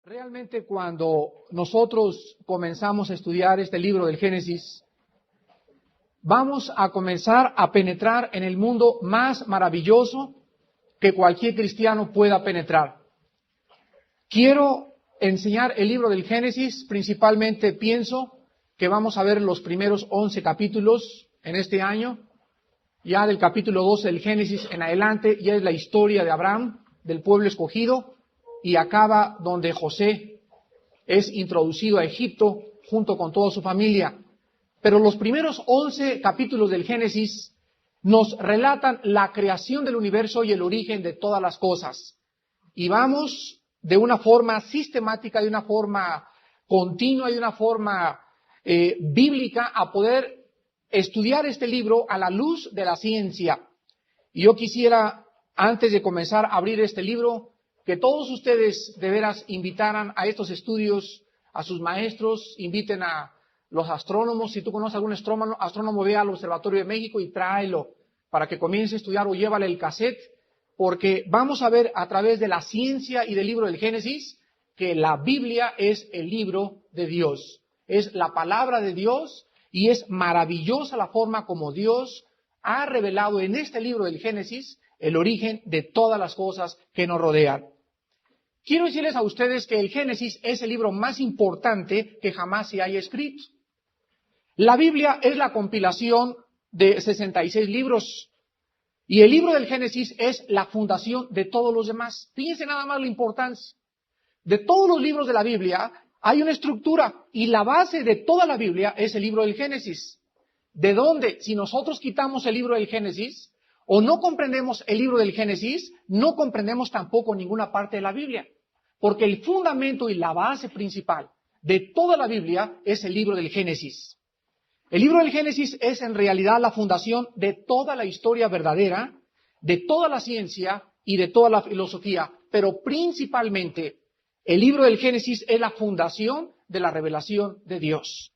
Realmente cuando nosotros comenzamos a estudiar este libro del Génesis, vamos a comenzar a penetrar en el mundo más maravilloso que cualquier cristiano pueda penetrar. Quiero enseñar el libro del Génesis, principalmente pienso que vamos a ver los primeros 11 capítulos en este año. Ya del capítulo 12 del Génesis en adelante ya es la historia de Abraham, del pueblo escogido, y acaba donde José es introducido a Egipto junto con toda su familia. Pero los primeros 11 capítulos del Génesis nos relatan la creación del universo y el origen de todas las cosas. Y vamos de una forma sistemática, de una forma continua, de una forma bíblica a poder estudiar este libro a la luz de la ciencia. Y yo quisiera, antes de comenzar a abrir este libro, que todos ustedes de veras invitaran a estos estudios a sus maestros, inviten a los astrónomos. Si tú conoces a algún astrónomo, ve al Observatorio de México y tráelo para que comience a estudiar, o llévale el cassette, porque vamos a ver a través de la ciencia y del libro del Génesis que la Biblia es el libro de Dios, es la palabra de Dios, y es maravillosa la forma como Dios ha revelado en este libro del Génesis el origen de todas las cosas que nos rodean. Quiero decirles a ustedes que el Génesis es el libro más importante que jamás se haya escrito. La Biblia es la compilación de 66 libros y el libro del Génesis es la fundación de todos los demás. Fíjense nada más la importancia. De todos los libros de la Biblia hay una estructura y la base de toda la Biblia es el libro del Génesis. ¿De dónde? Si nosotros quitamos el libro del Génesis o no comprendemos el libro del Génesis, no comprendemos tampoco ninguna parte de la Biblia. Porque el fundamento y la base principal de toda la Biblia es el libro del Génesis. El libro del Génesis es en realidad la fundación de toda la historia verdadera, de toda la ciencia y de toda la filosofía, pero principalmente el libro del Génesis es la fundación de la revelación de Dios.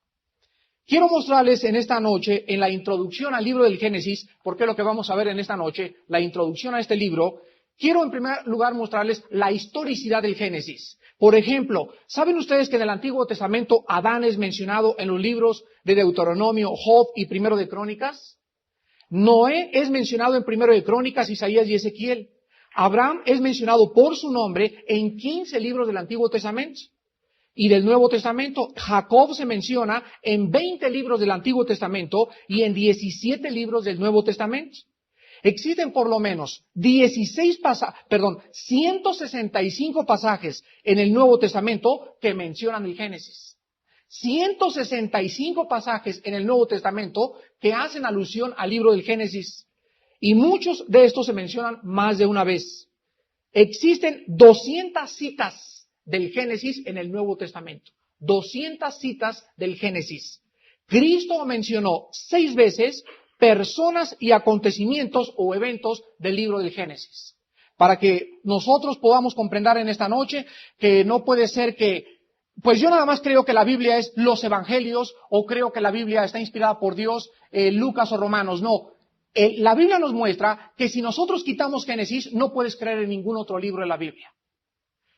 Quiero mostrarles en esta noche, en la introducción al libro del Génesis, porque es lo que vamos a ver en esta noche, la introducción a este libro. Quiero en primer lugar mostrarles la historicidad del Génesis. Por ejemplo, ¿saben ustedes que en el Antiguo Testamento Adán es mencionado en los libros de Deuteronomio, Job y Primero de Crónicas? Noé es mencionado en Primero de Crónicas, Isaías y Ezequiel. Abraham es mencionado por su nombre en 15 libros del Antiguo Testamento. Y del Nuevo Testamento, Jacob se menciona en 20 libros del Antiguo Testamento y en 17 libros del Nuevo Testamento. Existen por lo menos 165 pasajes en el Nuevo Testamento que mencionan el Génesis. 165 pasajes en el Nuevo Testamento que hacen alusión al libro del Génesis. Y muchos de estos se mencionan más de una vez. Existen 200 citas del Génesis en el Nuevo Testamento. 200 citas del Génesis. Cristo mencionó 6 veces personas y acontecimientos o eventos del libro del Génesis. Para que nosotros podamos comprender en esta noche que no puede ser que, pues yo nada más creo que la Biblia es los evangelios, o creo que la Biblia está inspirada por Dios, Lucas o Romanos. No, la Biblia nos muestra que si nosotros quitamos Génesis, no puedes creer en ningún otro libro de la Biblia.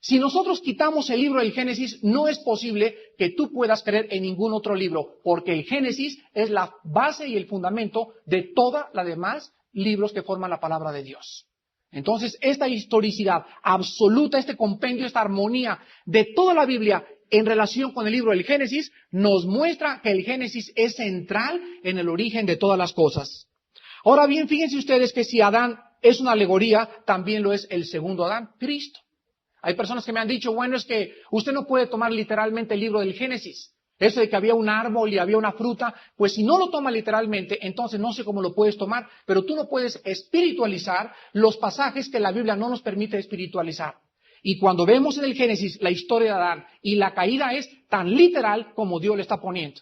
Si nosotros quitamos el libro del Génesis, no es posible que tú puedas creer en ningún otro libro, porque el Génesis es la base y el fundamento de toda la demás libros que forman la palabra de Dios. Entonces, esta historicidad absoluta, este compendio, esta armonía de toda la Biblia en relación con el libro del Génesis, nos muestra que el Génesis es central en el origen de todas las cosas. Ahora bien, fíjense ustedes que si Adán es una alegoría, también lo es el segundo Adán, Cristo. Hay personas que me han dicho, bueno, es que usted no puede tomar literalmente el libro del Génesis. Eso de que había un árbol y había una fruta, pues si no lo toma literalmente, entonces no sé cómo lo puedes tomar, pero tú no puedes espiritualizar los pasajes que la Biblia no nos permite espiritualizar. Y cuando vemos en el Génesis la historia de Adán y la caída es tan literal como Dios le está poniendo.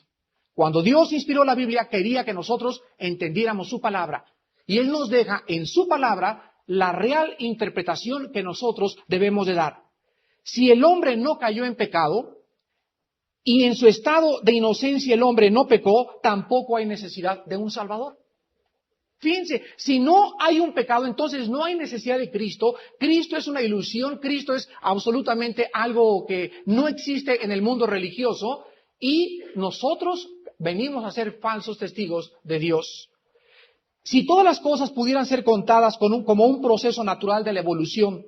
Cuando Dios inspiró la Biblia, quería que nosotros entendiéramos su palabra. Y Él nos deja en su palabra la real interpretación que nosotros debemos de dar. Si el hombre no cayó en pecado y en su estado de inocencia el hombre no pecó, tampoco hay necesidad de un Salvador. Fíjense, si no hay un pecado, entonces no hay necesidad de Cristo. Cristo es una ilusión, Cristo es absolutamente algo que no existe en el mundo religioso y nosotros venimos a ser falsos testigos de Dios. Si todas las cosas pudieran ser contadas como un proceso natural de la evolución,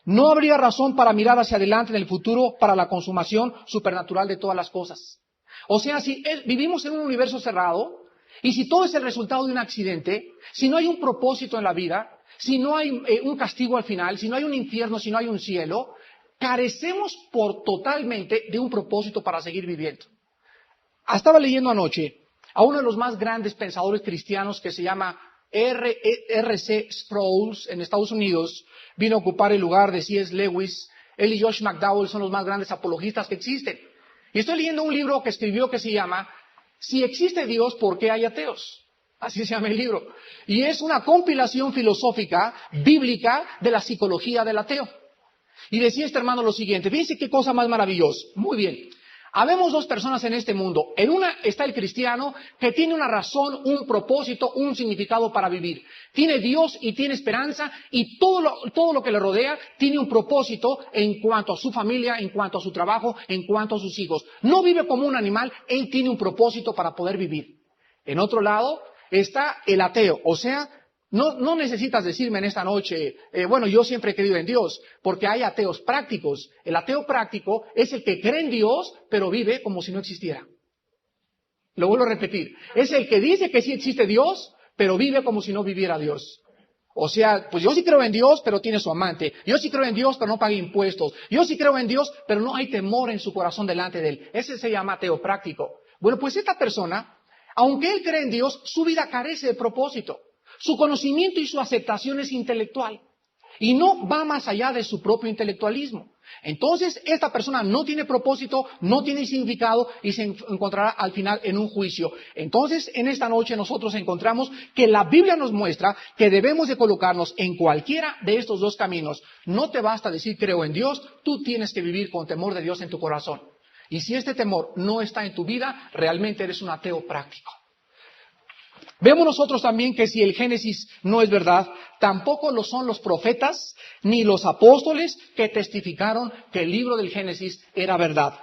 no habría razón para mirar hacia adelante en el futuro para la consumación supernatural de todas las cosas. O sea, si vivimos en un universo cerrado, y si todo es el resultado de un accidente, si no hay un propósito en la vida, si no hay un castigo al final, si no hay un infierno, si no hay un cielo, carecemos totalmente de un propósito para seguir viviendo. Estaba leyendo anoche a uno de los más grandes pensadores cristianos que se llama R.C. Sproul en Estados Unidos, vino a ocupar el lugar de C.S. Lewis. Él y Josh McDowell son los más grandes apologistas que existen. Y estoy leyendo un libro que escribió que se llama Si existe Dios, ¿por qué hay ateos? Así se llama el libro. Y es una compilación filosófica, bíblica, de la psicología del ateo. Y decía este hermano lo siguiente, fíjense qué cosa más maravillosa. Muy bien. Habemos dos personas en este mundo. En una está el cristiano que tiene una razón, un propósito, un significado para vivir. Tiene Dios y tiene esperanza y todo lo que le rodea tiene un propósito en cuanto a su familia, en cuanto a su trabajo, en cuanto a sus hijos. No vive como un animal, él tiene un propósito para poder vivir. En otro lado está el ateo, o sea, no necesitas decirme en esta noche, bueno, yo siempre he creído en Dios, porque hay ateos prácticos. El ateo práctico es el que cree en Dios, pero vive como si no existiera. Lo vuelvo a repetir. Es el que dice que sí existe Dios, pero vive como si no viviera Dios. O sea, pues yo sí creo en Dios, pero tiene su amante. Yo sí creo en Dios, pero no paga impuestos. Yo sí creo en Dios, pero no hay temor en su corazón delante de él. Ese se llama ateo práctico. Bueno, pues esta persona, aunque él cree en Dios, su vida carece de propósito. Su conocimiento y su aceptación es intelectual y no va más allá de su propio intelectualismo. Entonces, esta persona no tiene propósito, no tiene significado y se encontrará al final en un juicio. Entonces, en esta noche nosotros encontramos que la Biblia nos muestra que debemos de colocarnos en cualquiera de estos dos caminos. No te basta decir creo en Dios, tú tienes que vivir con temor de Dios en tu corazón. Y si este temor no está en tu vida, realmente eres un ateo práctico. Vemos nosotros también que si el Génesis no es verdad, tampoco lo son los profetas ni los apóstoles que testificaron que el libro del Génesis era verdad.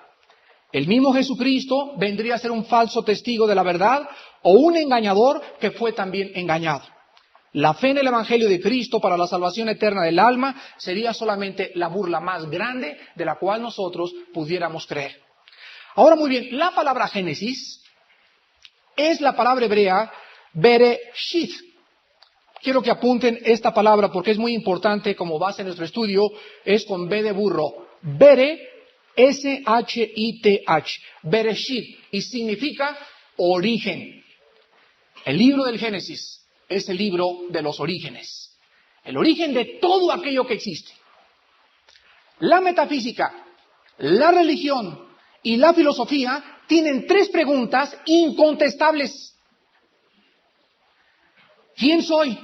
El mismo Jesucristo vendría a ser un falso testigo de la verdad o un engañador que fue también engañado. La fe en el Evangelio de Cristo para la salvación eterna del alma sería solamente la burla más grande de la cual nosotros pudiéramos creer. Ahora muy bien, la palabra Génesis es la palabra hebrea Bereshit. Quiero que apunten esta palabra porque es muy importante como base en nuestro estudio. Es con B de burro. Bere, S-H-I-T-H. Bereshit. Y significa origen. El libro del Génesis es el libro de los orígenes. El origen de todo aquello que existe. La metafísica, la religión y la filosofía tienen tres preguntas incontestables. ¿Quién soy?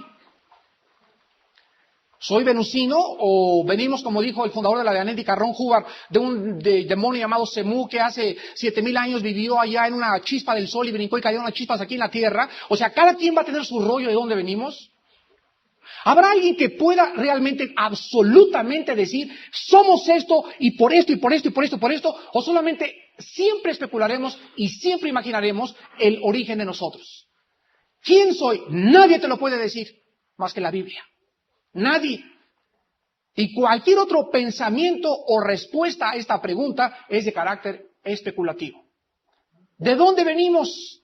¿Soy venusino o venimos, como dijo el fundador de la Dianética, Ron Hubbard, de un demonio llamado Semú que hace 7,000 años vivió allá en una chispa del sol y brincó y cayeron las chispas aquí en la tierra? O sea, cada quien va a tener su rollo de dónde venimos. ¿Habrá alguien que pueda realmente, absolutamente decir, somos esto y por esto y por esto y por esto y por esto? ¿O solamente siempre especularemos y siempre imaginaremos el origen de nosotros? ¿Quién soy? Nadie te lo puede decir más que la Biblia. Nadie. Y cualquier otro pensamiento o respuesta a esta pregunta es de carácter especulativo. ¿De dónde venimos?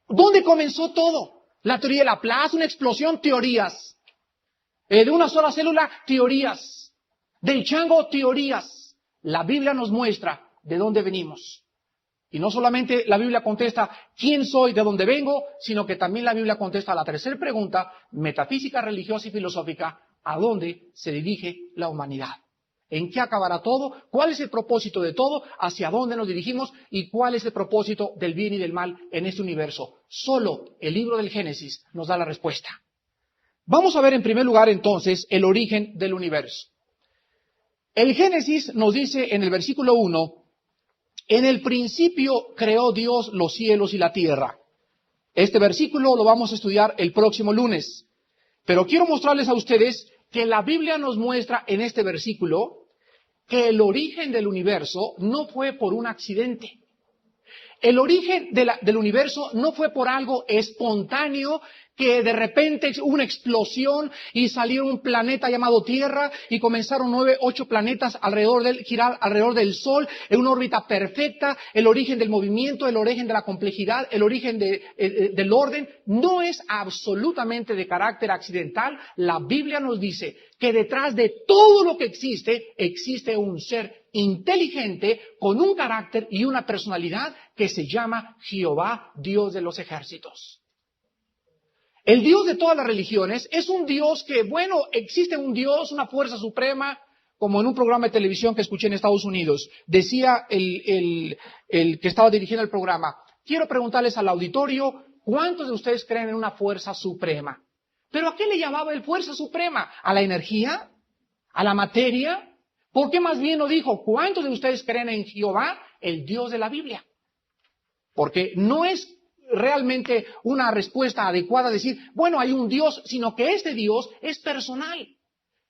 ¿Dónde comenzó todo? La teoría de Laplace, una explosión, teorías. De una sola célula, teorías. Del chango, teorías. La Biblia nos muestra de dónde venimos. Y no solamente la Biblia contesta quién soy, de dónde vengo, sino que también la Biblia contesta la tercera pregunta, metafísica, religiosa y filosófica, ¿a dónde se dirige la humanidad? ¿En qué acabará todo? ¿Cuál es el propósito de todo? ¿Hacia dónde nos dirigimos? ¿Y cuál es el propósito del bien y del mal en este universo? Solo el libro del Génesis nos da la respuesta. Vamos a ver en primer lugar entonces el origen del universo. El Génesis nos dice en el versículo 1, en el principio creó Dios los cielos y la tierra. Este versículo lo vamos a estudiar el próximo lunes. Pero quiero mostrarles a ustedes que la Biblia nos muestra en este versículo que el origen del universo no fue por un accidente. El origen del universo no fue por algo espontáneo, que de repente hubo una explosión y salió un planeta llamado Tierra y comenzaron 8 planetas girar alrededor del Sol en una órbita perfecta. El origen del movimiento, el origen de la complejidad, el origen del orden no es absolutamente de carácter accidental. La Biblia nos dice que detrás de todo lo que existe un ser inteligente con un carácter y una personalidad que se llama Jehová, Dios de los ejércitos. El Dios de todas las religiones es un Dios que, existe un Dios, una fuerza suprema, como en un programa de televisión que escuché en Estados Unidos. Decía el que estaba dirigiendo el programa, quiero preguntarles al auditorio, ¿cuántos de ustedes creen en una fuerza suprema? ¿Pero a qué le llamaba él fuerza suprema? ¿A la energía? ¿A la materia? ¿Por qué más bien no dijo, cuántos de ustedes creen en Jehová, el Dios de la Biblia? Porque no es realmente una respuesta adecuada decir, hay un Dios, sino que este Dios es personal.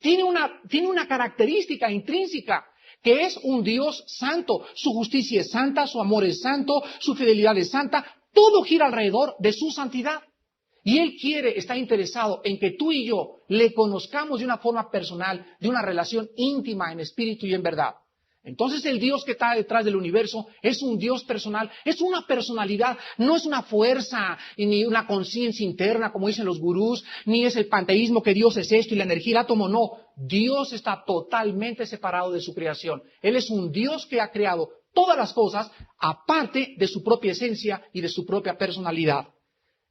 Tiene una característica intrínseca, que es un Dios santo. Su justicia es santa, su amor es santo, su fidelidad es santa. Todo gira alrededor de su santidad. Y Él está interesado en que tú y yo le conozcamos de una forma personal, de una relación íntima en espíritu y en verdad. Entonces el Dios que está detrás del universo es un Dios personal, es una personalidad, no es una fuerza ni una conciencia interna como dicen los gurús, ni es el panteísmo que Dios es esto y la energía, el átomo, no. Dios está totalmente separado de su creación. Él es un Dios que ha creado todas las cosas aparte de su propia esencia y de su propia personalidad.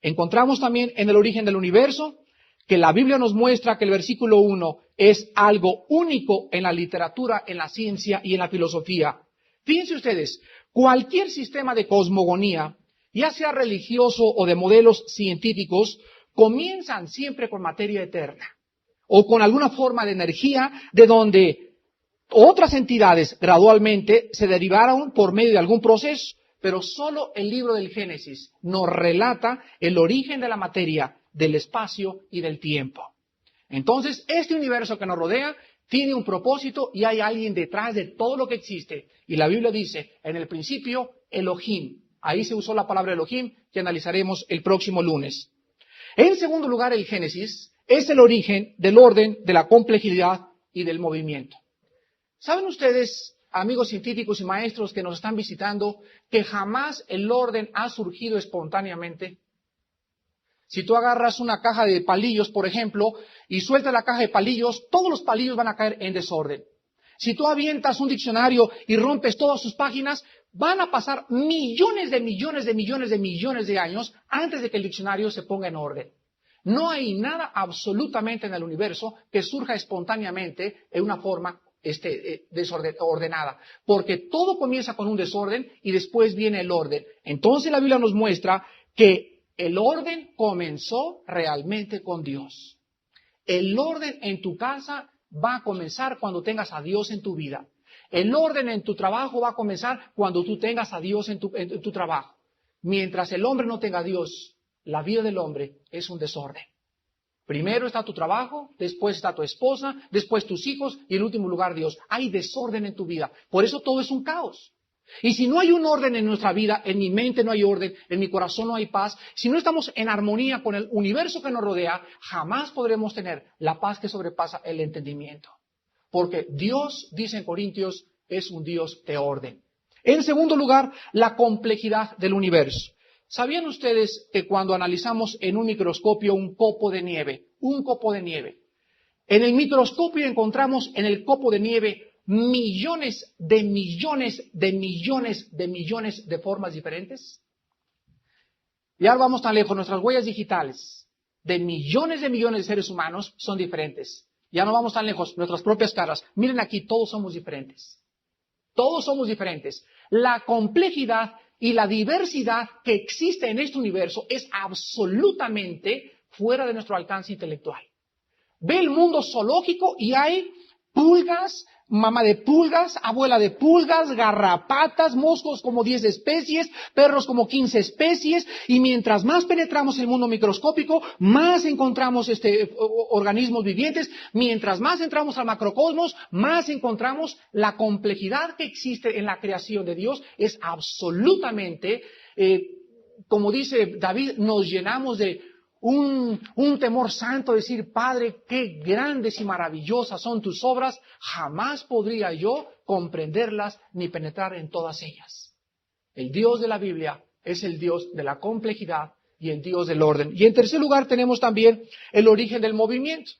Encontramos también en el origen del universo que la Biblia nos muestra que el versículo 1 es algo único en la literatura, en la ciencia y en la filosofía. Fíjense ustedes, cualquier sistema de cosmogonía, ya sea religioso o de modelos científicos, comienzan siempre con materia eterna o con alguna forma de energía de donde otras entidades gradualmente se derivaron por medio de algún proceso. Pero solo el libro del Génesis nos relata el origen de la materia, del espacio y del tiempo. Entonces, este universo que nos rodea tiene un propósito y hay alguien detrás de todo lo que existe. Y la Biblia dice, en el principio, Elohim. Ahí se usó la palabra Elohim, que analizaremos el próximo lunes. En segundo lugar, el Génesis es el origen del orden, de la complejidad y del movimiento. ¿Saben ustedes, amigos científicos y maestros que nos están visitando, que jamás el orden ha surgido espontáneamente? Si tú agarras una caja de palillos, por ejemplo, y sueltas la caja de palillos, todos los palillos van a caer en desorden. Si tú avientas un diccionario y rompes todas sus páginas, van a pasar millones de años antes de que el diccionario se ponga en orden. No hay nada absolutamente en el universo que surja espontáneamente en una forma desordenada, porque todo comienza con un desorden y después viene el orden. Entonces la Biblia nos muestra que el orden comenzó realmente con Dios. El orden en tu casa va a comenzar cuando tengas a Dios en tu vida. El orden en tu trabajo va a comenzar cuando tú tengas a Dios en tu trabajo. Mientras el hombre no tenga a Dios, la vida del hombre es un desorden. Primero está tu trabajo, después está tu esposa, después tus hijos y en último lugar Dios. Hay desorden en tu vida. Por eso todo es un caos. Y si no hay un orden en nuestra vida, en mi mente no hay orden, en mi corazón no hay paz, si no estamos en armonía con el universo que nos rodea, jamás podremos tener la paz que sobrepasa el entendimiento. Porque Dios, dice en Corintios, es un Dios de orden. En segundo lugar, la complejidad del universo. ¿Sabían ustedes que cuando analizamos en un microscopio un copo de nieve, en el microscopio encontramos en el copo de nieve millones de formas diferentes? Ya no vamos tan lejos, nuestras huellas digitales de millones de seres humanos son diferentes. Ya no vamos tan lejos, nuestras propias caras. Miren aquí, todos somos diferentes. Todos somos diferentes. La complejidad y la diversidad que existe en este universo es absolutamente fuera de nuestro alcance intelectual. Ve el mundo zoológico y hay pulgas, mamá de pulgas, abuela de pulgas, garrapatas, moscos como 10 especies, perros como 15 especies, y mientras más penetramos el mundo microscópico, más encontramos organismos vivientes, mientras más entramos al macrocosmos, más encontramos la complejidad que existe en la creación de Dios. Es absolutamente, como dice David, nos llenamos de un temor santo, decir, Padre, qué grandes y maravillosas son tus obras, jamás podría yo comprenderlas ni penetrar en todas ellas. El Dios de la Biblia es el Dios de la complejidad y el Dios del orden. Y en tercer lugar tenemos también el origen del movimiento.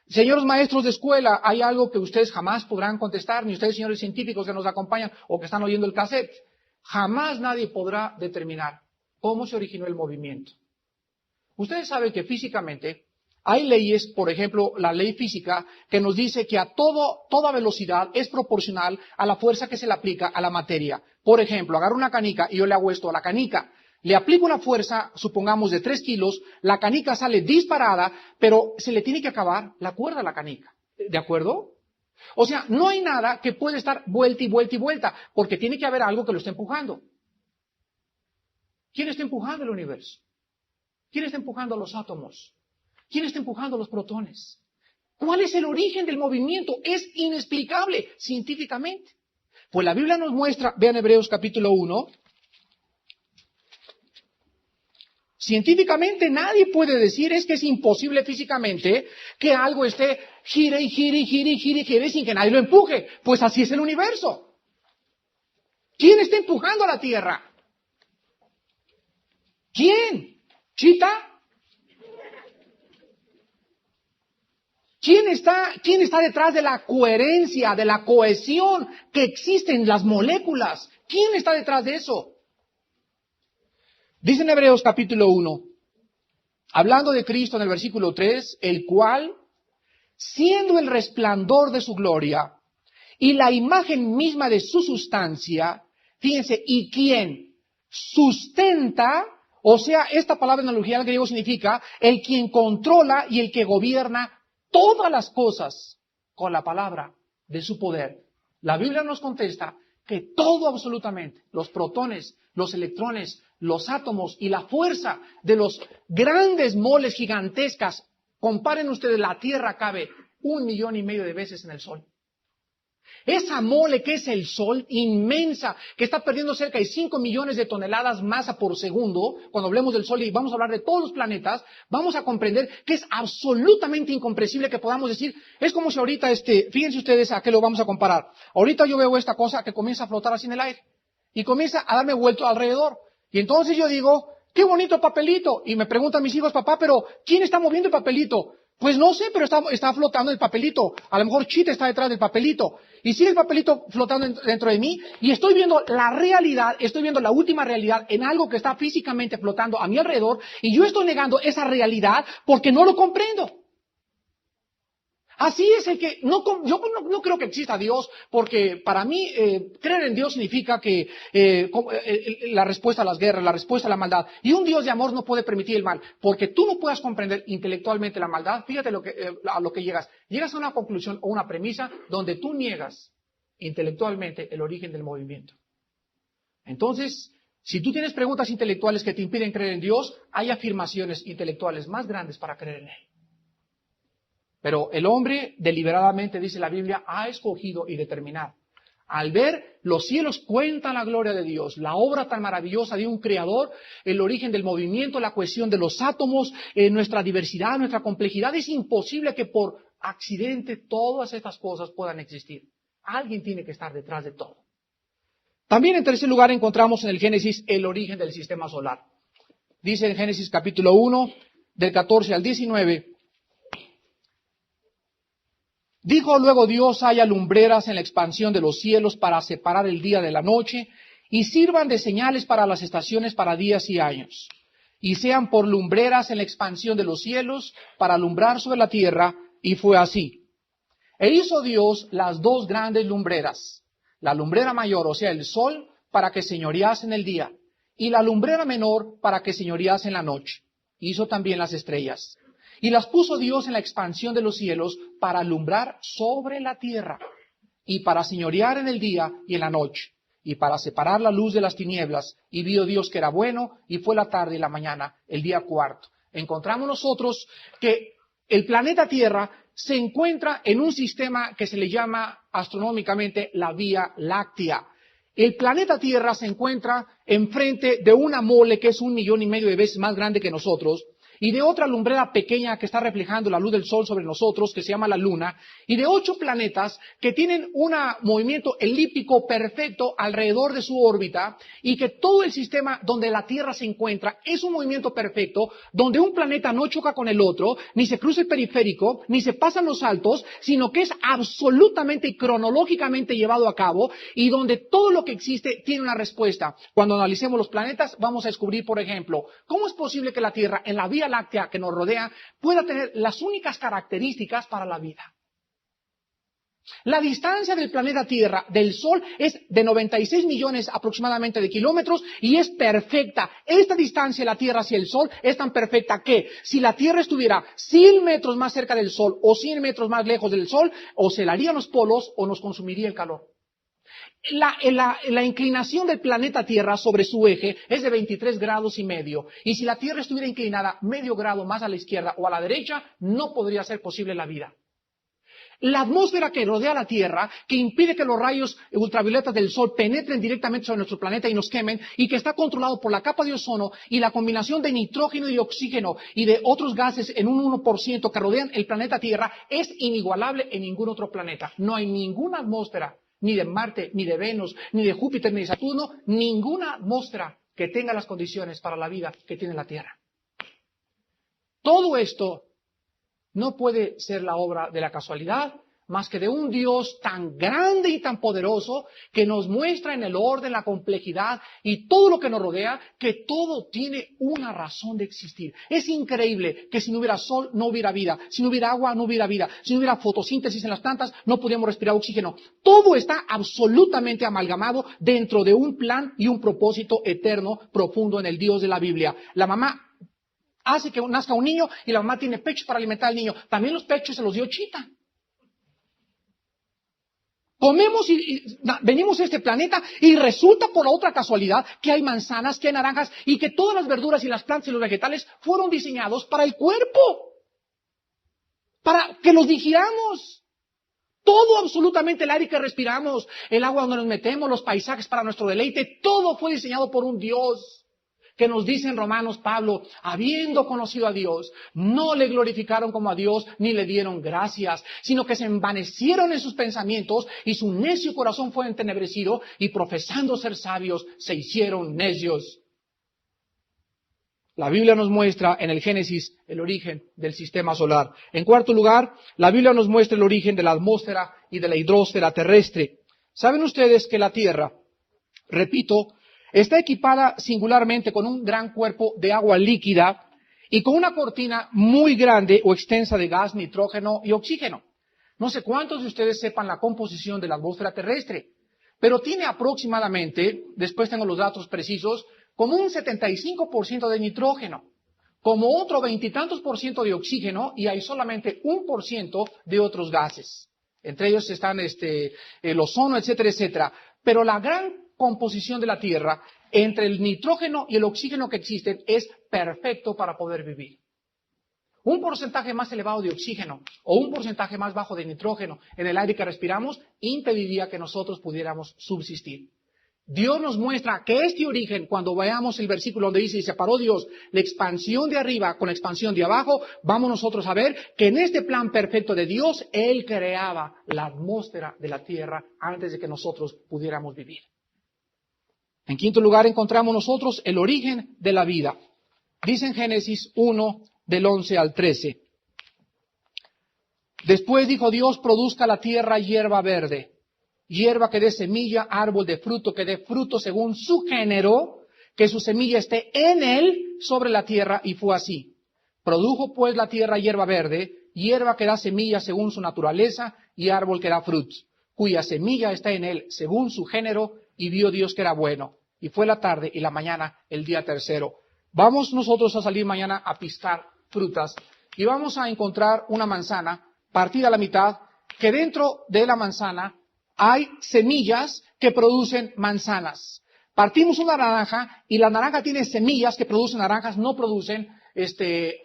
Señores maestros de escuela, hay algo que ustedes jamás podrán contestar, ni ustedes señores científicos que nos acompañan o que están oyendo el cassette. Jamás nadie podrá determinar cómo se originó el movimiento. Ustedes saben que físicamente hay leyes, por ejemplo, la ley física, que nos dice que a toda velocidad es proporcional a la fuerza que se le aplica a la materia. Por ejemplo, agarro una canica y yo le hago esto a la canica. Le aplico una fuerza, supongamos, de 3 kilos, la canica sale disparada, pero se le tiene que acabar la cuerda a la canica. ¿De acuerdo? O sea, no hay nada que pueda estar vuelta y vuelta y vuelta, porque tiene que haber algo que lo esté empujando. ¿Quién está empujando el universo? ¿Quién está empujando a los átomos? ¿Quién está empujando a los protones? ¿Cuál es el origen del movimiento? Es inexplicable científicamente. Pues la Biblia nos muestra, vean Hebreos capítulo 1. Científicamente nadie puede decir, es que es imposible físicamente que algo esté gire y gire y gire y gire y gire sin que nadie lo empuje. Pues así es el universo. ¿Quién está empujando a la Tierra? ¿Quién? ¿Chita? ¿Quién está detrás de la coherencia, de la cohesión que existe en las moléculas? ¿Quién está detrás de eso? Dice en Hebreos capítulo 1, hablando de Cristo en el versículo 3, el cual, siendo el resplandor de su gloria y la imagen misma de su sustancia, fíjense, ¿y quién sustenta? O sea, esta palabra en analogía al griego significa el quien controla y el que gobierna todas las cosas con la palabra de su poder. La Biblia nos contesta que todo absolutamente, los protones, los electrones, los átomos y la fuerza de los grandes moles gigantescas, comparen ustedes, la Tierra cabe 1,5 millones de veces en el Sol. Esa mole que es el Sol, inmensa, que está perdiendo cerca de 5 millones de toneladas masa por segundo, cuando hablemos del Sol y vamos a hablar de todos los planetas, vamos a comprender que es absolutamente incomprensible que podamos decir, es como si ahorita, fíjense ustedes a qué lo vamos a comparar. Ahorita yo veo esta cosa que comienza a flotar así en el aire y comienza a darme vuelto alrededor. Y entonces yo digo, qué bonito papelito. Y me preguntan mis hijos, papá, pero ¿quién está moviendo el papelito? Pues no sé, pero está flotando el papelito. A lo mejor Chita está detrás del papelito. Y sigue el papelito flotando dentro de mí. Y estoy viendo la realidad, estoy viendo la última realidad en algo que está físicamente flotando a mi alrededor. Y yo estoy negando esa realidad porque no lo comprendo. Así es yo no creo que exista Dios, porque para mí creer en Dios significa que la respuesta a las guerras, la respuesta a la maldad. Y un Dios de amor no puede permitir el mal, porque tú no puedas comprender intelectualmente la maldad. Fíjate a lo que llegas. Llegas a una conclusión o una premisa donde tú niegas intelectualmente el origen del movimiento. Entonces, si tú tienes preguntas intelectuales que te impiden creer en Dios, hay afirmaciones intelectuales más grandes para creer en Él. Pero el hombre deliberadamente, dice la Biblia, ha escogido y determinado. Al ver los cielos cuentan la gloria de Dios, la obra tan maravillosa de un creador, el origen del movimiento, la cohesión de los átomos, nuestra diversidad, nuestra complejidad, es imposible que por accidente todas estas cosas puedan existir. Alguien tiene que estar detrás de todo. También en tercer lugar encontramos en el Génesis el origen del sistema solar. Dice en Génesis capítulo 1, del 14 al 19, dijo luego Dios, haya lumbreras en la expansión de los cielos para separar el día de la noche, y sirvan de señales para las estaciones para días y años, y sean por lumbreras en la expansión de los cielos para alumbrar sobre la tierra, y fue así. E hizo Dios las 2 grandes lumbreras, la lumbrera mayor, o sea, el sol, para que señorease en el día, y la lumbrera menor para que señorease en la noche. Hizo también las estrellas. Y las puso Dios en la expansión de los cielos para alumbrar sobre la tierra y para señorear en el día y en la noche, y para separar la luz de las tinieblas, y vio Dios que era bueno, y fue la tarde y la mañana, el día cuarto. Encontramos nosotros que el planeta Tierra se encuentra en un sistema que se le llama astronómicamente la Vía Láctea. El planeta Tierra se encuentra enfrente de una mole que es 1,5 millones de veces más grande que nosotros, y de otra lumbrera pequeña que está reflejando la luz del sol sobre nosotros, que se llama la Luna, y de 8 planetas que tienen un movimiento elíptico perfecto alrededor de su órbita, y que todo el sistema donde la Tierra se encuentra es un movimiento perfecto, donde un planeta no choca con el otro, ni se cruza el periférico, ni se pasan los saltos, sino que es absolutamente y cronológicamente llevado a cabo, y donde todo lo que existe tiene una respuesta. Cuando analicemos los planetas, vamos a descubrir, por ejemplo, cómo es posible que la Tierra, en la Vía Láctea que nos rodea, pueda tener las únicas características para la vida. La distancia del planeta Tierra del Sol es de 96 millones aproximadamente de kilómetros y es perfecta. Esta distancia de la Tierra hacia el Sol es tan perfecta que si la Tierra estuviera 100 metros más cerca del Sol o 100 metros más lejos del Sol, o se helarían los polos o nos consumiría el calor. La inclinación del planeta Tierra sobre su eje es de 23 grados y medio. Y si la Tierra estuviera inclinada medio grado más a la izquierda o a la derecha, no podría ser posible la vida. La atmósfera que rodea la Tierra, que impide que los rayos ultravioletas del Sol penetren directamente sobre nuestro planeta y nos quemen, y que está controlado por la capa de ozono y la combinación de nitrógeno y oxígeno y de otros gases en un 1% que rodean el planeta Tierra, es inigualable en ningún otro planeta. No hay ninguna atmósfera, ni de Marte, ni de Venus, ni de Júpiter, ni de Saturno, ninguna atmósfera que tenga las condiciones para la vida que tiene la Tierra. Todo esto no puede ser la obra de la casualidad, más que de un Dios tan grande y tan poderoso que nos muestra en el orden, la complejidad y todo lo que nos rodea, que todo tiene una razón de existir. Es increíble que si no hubiera sol no hubiera vida, si no hubiera agua no hubiera vida, si no hubiera fotosíntesis en las plantas no podríamos respirar oxígeno. Todo está absolutamente amalgamado dentro de un plan y un propósito eterno profundo en el Dios de la Biblia. La mamá hace que nazca un niño y la mamá tiene pechos para alimentar al niño. También los pechos se los dio Chita. Comemos y venimos a este planeta y resulta por la otra casualidad que hay manzanas, que hay naranjas y que todas las verduras y las plantas y los vegetales fueron diseñados para el cuerpo, para que los digiramos. Todo, absolutamente, el aire que respiramos, el agua donde nos metemos, los paisajes para nuestro deleite, todo fue diseñado por un Dios que nos dice en Romanos Pablo, habiendo conocido a Dios, no le glorificaron como a Dios ni le dieron gracias, sino que se envanecieron en sus pensamientos y su necio corazón fue entenebrecido y profesando ser sabios se hicieron necios. La Biblia nos muestra en el Génesis el origen del sistema solar. En cuarto lugar, la Biblia nos muestra el origen de la atmósfera y de la hidrosfera terrestre. ¿Saben ustedes que la Tierra, repito, está equipada singularmente con un gran cuerpo de agua líquida y con una cortina muy grande o extensa de gas, nitrógeno y oxígeno? No sé cuántos de ustedes sepan la composición de la atmósfera terrestre, pero tiene aproximadamente, después tengo los datos precisos, como un 75% de nitrógeno, como otro 20 y tantos por ciento de oxígeno, y hay solamente 1% de otros gases. Entre ellos están el ozono, etcétera, etcétera. Pero la gran composición de la Tierra, entre el nitrógeno y el oxígeno que existen, es perfecto para poder vivir. Un porcentaje más elevado de oxígeno o un porcentaje más bajo de nitrógeno en el aire que respiramos impediría que nosotros pudiéramos subsistir. Dios nos muestra que este origen, cuando veamos el versículo donde dice, y separó Dios la expansión de arriba con la expansión de abajo, vamos nosotros a ver que en este plan perfecto de Dios, Él creaba la atmósfera de la Tierra antes de que nosotros pudiéramos vivir. En quinto lugar, encontramos nosotros el origen de la vida. Dice en Génesis 1, del 11 al 13. Después dijo Dios, produzca la tierra hierba verde, hierba que dé semilla, árbol de fruto que dé fruto según su género, que su semilla esté en él sobre la tierra, y fue así. Produjo pues la tierra hierba verde, hierba que da semilla según su naturaleza, y árbol que da frutos, cuya semilla está en él según su género, y vio Dios que era bueno. Y fue la tarde y la mañana, el día tercero. Vamos nosotros a salir mañana a piscar frutas, y vamos a encontrar una manzana partida a la mitad, que dentro de la manzana hay semillas que producen manzanas. Partimos una naranja y la naranja tiene semillas que producen naranjas, no producen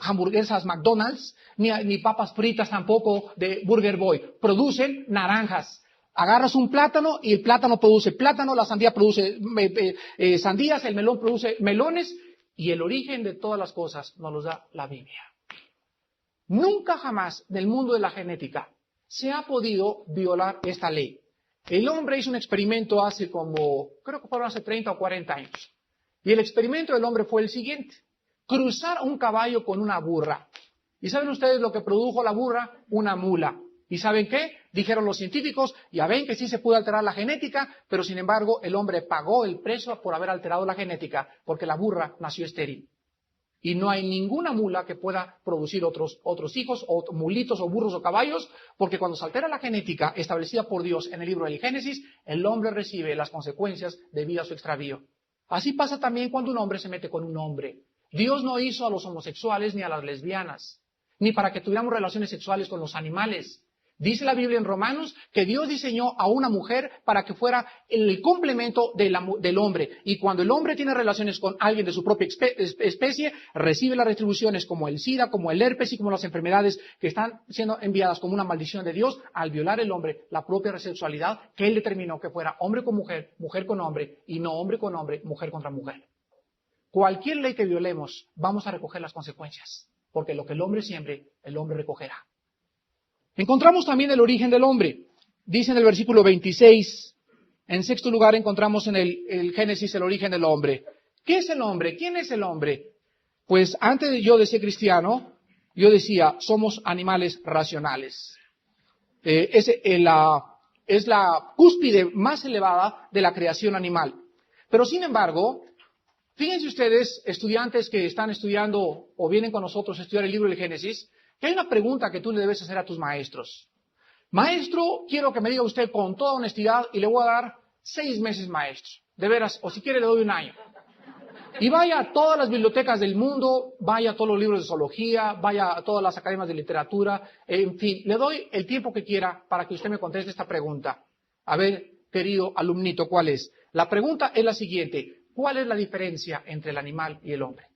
hamburguesas McDonald's, ni papas fritas tampoco de Burger Boy. Producen naranjas. Agarras un plátano y el plátano produce plátano, la sandía produce sandías, el melón produce melones, y el origen de todas las cosas nos los da la Biblia. Nunca jamás del mundo de la genética se ha podido violar esta ley. El hombre hizo un experimento creo que fueron hace 30 o 40 años. Y el experimento del hombre fue el siguiente: cruzar un caballo con una burra. ¿Y saben ustedes lo que produjo la burra? Una mula. ¿Y saben qué? Dijeron los científicos, ya ven que sí se pudo alterar la genética, pero sin embargo el hombre pagó el precio por haber alterado la genética, porque la burra nació estéril. Y no hay ninguna mula que pueda producir otros hijos, o mulitos, o burros, o caballos, porque cuando se altera la genética establecida por Dios en el libro del Génesis, el hombre recibe las consecuencias debido a su extravío. Así pasa también cuando un hombre se mete con un hombre. Dios no hizo a los homosexuales ni a las lesbianas, ni para que tuviéramos relaciones sexuales con los animales. Dice la Biblia en Romanos que Dios diseñó a una mujer para que fuera el complemento del hombre. Y cuando el hombre tiene relaciones con alguien de su propia especie, recibe las retribuciones como el SIDA, como el herpes y como las enfermedades que están siendo enviadas como una maldición de Dios al violar el hombre la propia sexualidad que él determinó que fuera hombre con mujer, mujer con hombre, y no hombre con hombre, mujer contra mujer. Cualquier ley que violemos, vamos a recoger las consecuencias, porque lo que el hombre siembre, el hombre recogerá. Encontramos también el origen del hombre. Dice en el versículo 26, en sexto lugar encontramos en el Génesis el origen del hombre. ¿Qué es el hombre? ¿Quién es el hombre? Pues antes de yo de ser cristiano, yo decía, somos animales racionales. Es la cúspide más elevada de la creación animal. Pero sin embargo, fíjense ustedes, estudiantes que están estudiando o vienen con nosotros a estudiar el libro del Génesis, que hay una pregunta que tú le debes hacer a tus maestros. Maestro, quiero que me diga usted con toda honestidad, y le voy a dar 6 meses maestro. De veras, o si quiere le doy 1 año. Y vaya a todas las bibliotecas del mundo, vaya a todos los libros de zoología, vaya a todas las academias de literatura, en fin, le doy el tiempo que quiera para que usted me conteste esta pregunta. A ver, querido alumnito, ¿cuál es? La pregunta es la siguiente: ¿cuál es la diferencia entre el animal y el hombre?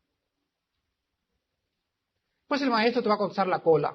Pues el maestro te va a contestar la cola.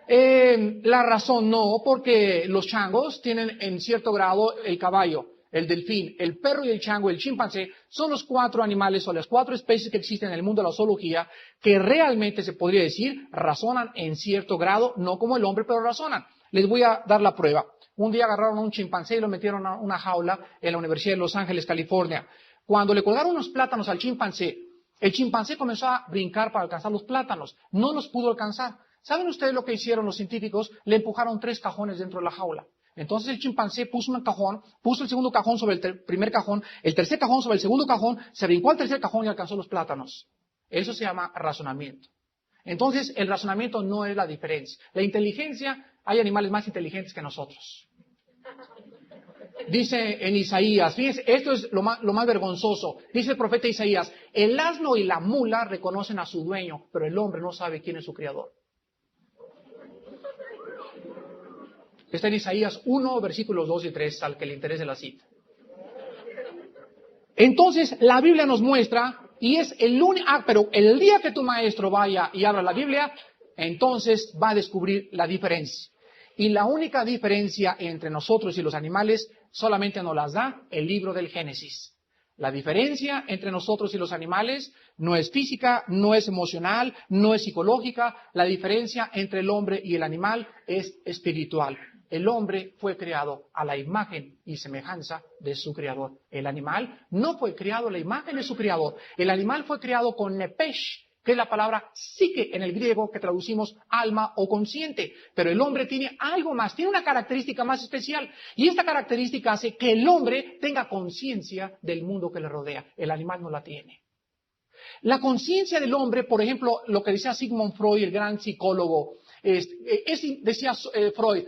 La razón no, porque los changos tienen en cierto grado el caballo, el delfín, el perro y el chango, el chimpancé, son los 4 animales o las 4 especies que existen en el mundo de la zoología que realmente se podría decir razonan en cierto grado, no como el hombre, pero razonan. Les voy a dar la prueba. Un día agarraron a un chimpancé y lo metieron a una jaula en la Universidad de Los Ángeles, California. Cuando le colgaron unos plátanos al chimpancé, el chimpancé comenzó a brincar para alcanzar los plátanos. No los pudo alcanzar. ¿Saben ustedes lo que hicieron los científicos? Le empujaron 3 cajones dentro de la jaula. Entonces el chimpancé puso un cajón, puso el segundo cajón sobre el primer cajón, el tercer cajón sobre el segundo cajón, se brincó al tercer cajón y alcanzó los plátanos. Eso se llama razonamiento. Entonces el razonamiento no es la diferencia. La inteligencia, hay animales más inteligentes que nosotros. Dice en Isaías, fíjense, esto es lo más vergonzoso. Dice el profeta Isaías, el asno y la mula reconocen a su dueño, pero el hombre no sabe quién es su creador. Está en Isaías 1, versículos 2 y 3, al que le interese la cita. Entonces, la Biblia nos muestra, y es el único, pero el día que tu maestro vaya y abra la Biblia, entonces va a descubrir la diferencia. Y la única diferencia entre nosotros y los animales solamente nos las da el libro del Génesis. La diferencia entre nosotros y los animales no es física, no es emocional, no es psicológica. La diferencia entre el hombre y el animal es espiritual. El hombre fue creado a la imagen y semejanza de su creador. El animal no fue creado a la imagen de su creador. El animal fue creado con nepesh, que es la palabra psique en el griego que traducimos alma o consciente. Pero el hombre tiene algo más, tiene una característica más especial. Y esta característica hace que el hombre tenga conciencia del mundo que le rodea. El animal no la tiene. La conciencia del hombre, por ejemplo, lo que decía Sigmund Freud, el gran psicólogo, decía Freud,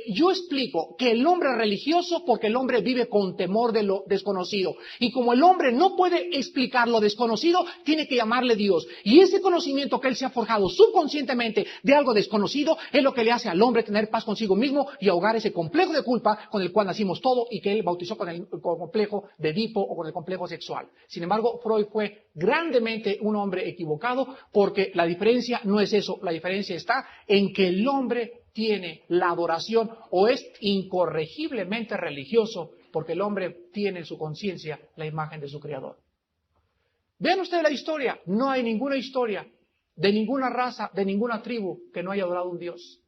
yo explico que el hombre es religioso porque el hombre vive con temor de lo desconocido. Y como el hombre no puede explicar lo desconocido, tiene que llamarle Dios. Y ese conocimiento que él se ha forjado subconscientemente de algo desconocido es lo que le hace al hombre tener paz consigo mismo y ahogar ese complejo de culpa con el cual nacimos todo y que él bautizó con el complejo de Edipo o con el complejo sexual. Sin embargo, Freud fue grandemente un hombre equivocado porque la diferencia no es eso. La diferencia está en que el hombre tiene la adoración o es incorregiblemente religioso porque el hombre tiene en su conciencia la imagen de su Creador. Vean ustedes la historia. No hay ninguna historia de ninguna raza, de ninguna tribu que no haya adorado a un Dios.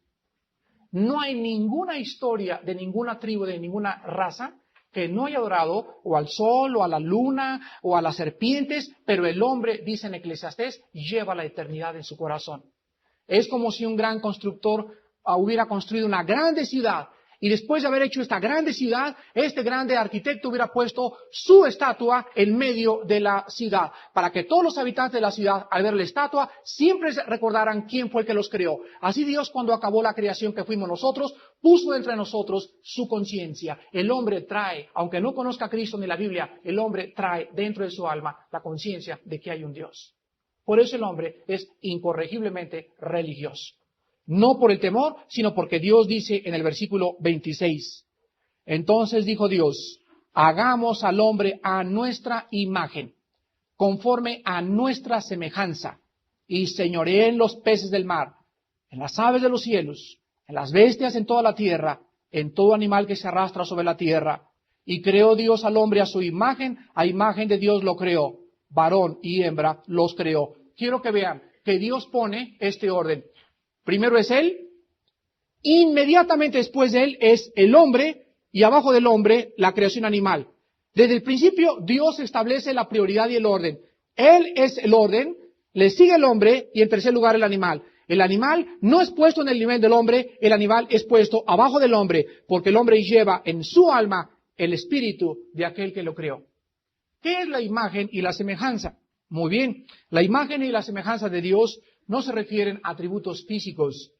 No hay ninguna historia de ninguna tribu, de ninguna raza que no haya adorado o al sol, o a la luna, o a las serpientes, pero el hombre, dice en Eclesiastés, lleva la eternidad en su corazón. Es como si un gran constructor hubiera construido una grande ciudad y después de haber hecho esta grande ciudad, este grande arquitecto hubiera puesto su estatua en medio de la ciudad, para que todos los habitantes de la ciudad, al ver la estatua, siempre recordaran quién fue el que los creó. Así Dios, cuando acabó la creación que fuimos nosotros, puso entre nosotros su conciencia. El hombre trae, aunque no conozca a Cristo ni la Biblia, el hombre trae dentro de su alma la conciencia de que hay un Dios. Por eso el hombre es incorregiblemente religioso. No por el temor, sino porque Dios dice en el versículo 26, entonces dijo Dios, hagamos al hombre a nuestra imagen, conforme a nuestra semejanza, y señoreen los peces del mar, en las aves de los cielos, en las bestias en toda la tierra, en todo animal que se arrastra sobre la tierra. Y creó Dios al hombre a su imagen, a imagen de Dios lo creó, varón y hembra los creó. Quiero que vean que Dios pone este orden. Primero es Él, inmediatamente después de Él es el hombre y abajo del hombre la creación animal. Desde el principio Dios establece la prioridad y el orden. Él es el orden, le sigue el hombre y en tercer lugar el animal. El animal no es puesto en el nivel del hombre, el animal es puesto abajo del hombre porque el hombre lleva en su alma el espíritu de aquel que lo creó. ¿Qué es la imagen y la semejanza? Muy bien, la imagen y la semejanza de Dios no se refieren a atributos físicos.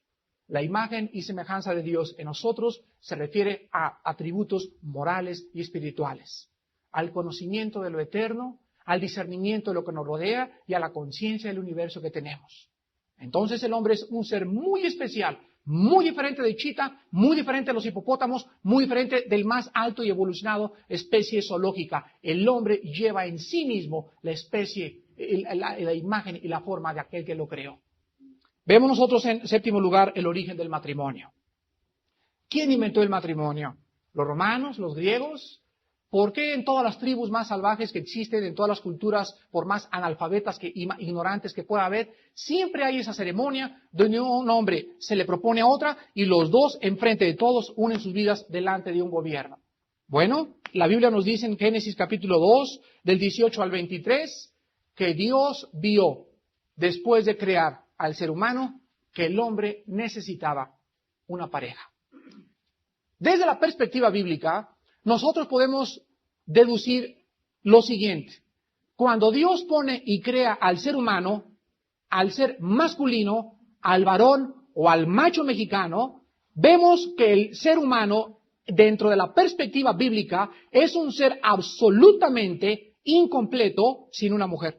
La imagen y semejanza de Dios en nosotros se refiere a atributos morales y espirituales, al conocimiento de lo eterno, al discernimiento de lo que nos rodea y a la conciencia del universo que tenemos. Entonces el hombre es un ser muy especial, muy diferente de Chita, muy diferente de los hipopótamos, muy diferente del más alto y evolucionado especie zoológica. El hombre lleva en sí mismo la especie, la imagen y la forma de aquel que lo creó. Vemos nosotros en séptimo lugar el origen del matrimonio. ¿Quién inventó el matrimonio? ¿Los romanos? ¿Los griegos? ¿Por qué en todas las tribus más salvajes que existen, en todas las culturas, por más analfabetas que ignorantes que pueda haber, siempre hay esa ceremonia donde un hombre se le propone a otra y los dos, enfrente de todos, unen sus vidas delante de un gobierno? Bueno, la Biblia nos dice en Génesis capítulo 2, del 18 al 23, que Dios vio, después de crear al ser humano, que el hombre necesitaba una pareja. Desde la perspectiva bíblica, nosotros podemos deducir lo siguiente. Cuando Dios pone y crea al ser humano, al ser masculino, al varón o al macho mexicano, vemos que el ser humano, dentro de la perspectiva bíblica, es un ser absolutamente incompleto sin una mujer.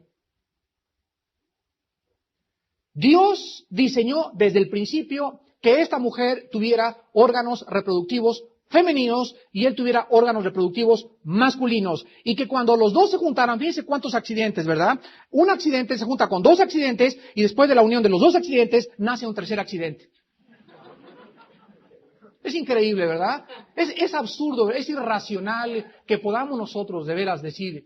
Dios diseñó desde el principio que esta mujer tuviera órganos reproductivos femeninos y él tuviera órganos reproductivos masculinos. Y que cuando los dos se juntaran, fíjense cuántos accidentes, ¿verdad? Un accidente se junta con dos accidentes y después de la unión de los dos accidentes nace un tercer accidente. Es increíble, ¿verdad? Es absurdo, es irracional que podamos nosotros de veras decir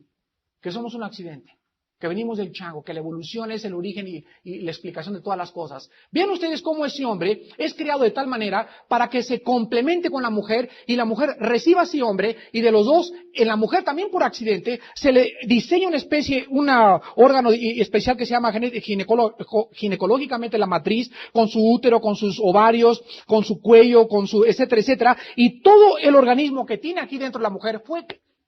que somos un accidente, que venimos del chango, que la evolución es el origen y la explicación de todas las cosas. Vean ustedes cómo ese hombre es creado de tal manera para que se complemente con la mujer y la mujer reciba a ese hombre y de los dos, en la mujer también por accidente, se le diseña una especie, un órgano especial que se llama ginecológicamente la matriz, con su útero, con sus ovarios, con su cuello, con su etcétera, etcétera, y todo el organismo que tiene aquí dentro de la mujer fue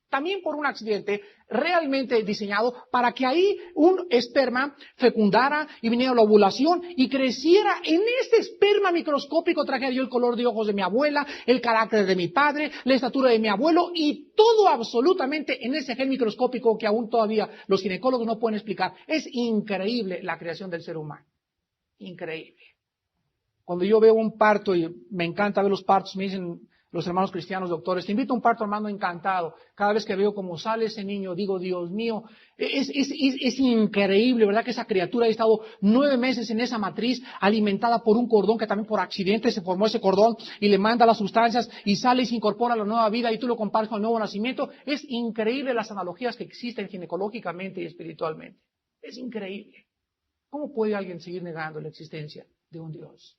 también por un accidente realmente diseñado para que ahí un esperma fecundara y viniera la ovulación y creciera. En este esperma microscópico trajera yo el color de ojos de mi abuela, el carácter de mi padre, la estatura de mi abuelo y todo absolutamente en ese gen microscópico que aún todavía los ginecólogos no pueden explicar. Es increíble la creación del ser humano. Increíble. Cuando yo veo un parto, y me encanta ver los partos, me dicen los hermanos cristianos, doctores, te invito a un parto, hermano, encantado. Cada vez que veo cómo sale ese niño, digo, Dios mío, es increíble, ¿verdad? Que esa criatura ha estado 9 meses en esa matriz, alimentada por un cordón, que también por accidente se formó ese cordón, y le manda las sustancias, y sale y se incorpora a la nueva vida, y tú lo comparas con el nuevo nacimiento. Es increíble las analogías que existen ginecológicamente y espiritualmente. Es increíble. ¿Cómo puede alguien seguir negando la existencia de un Dios?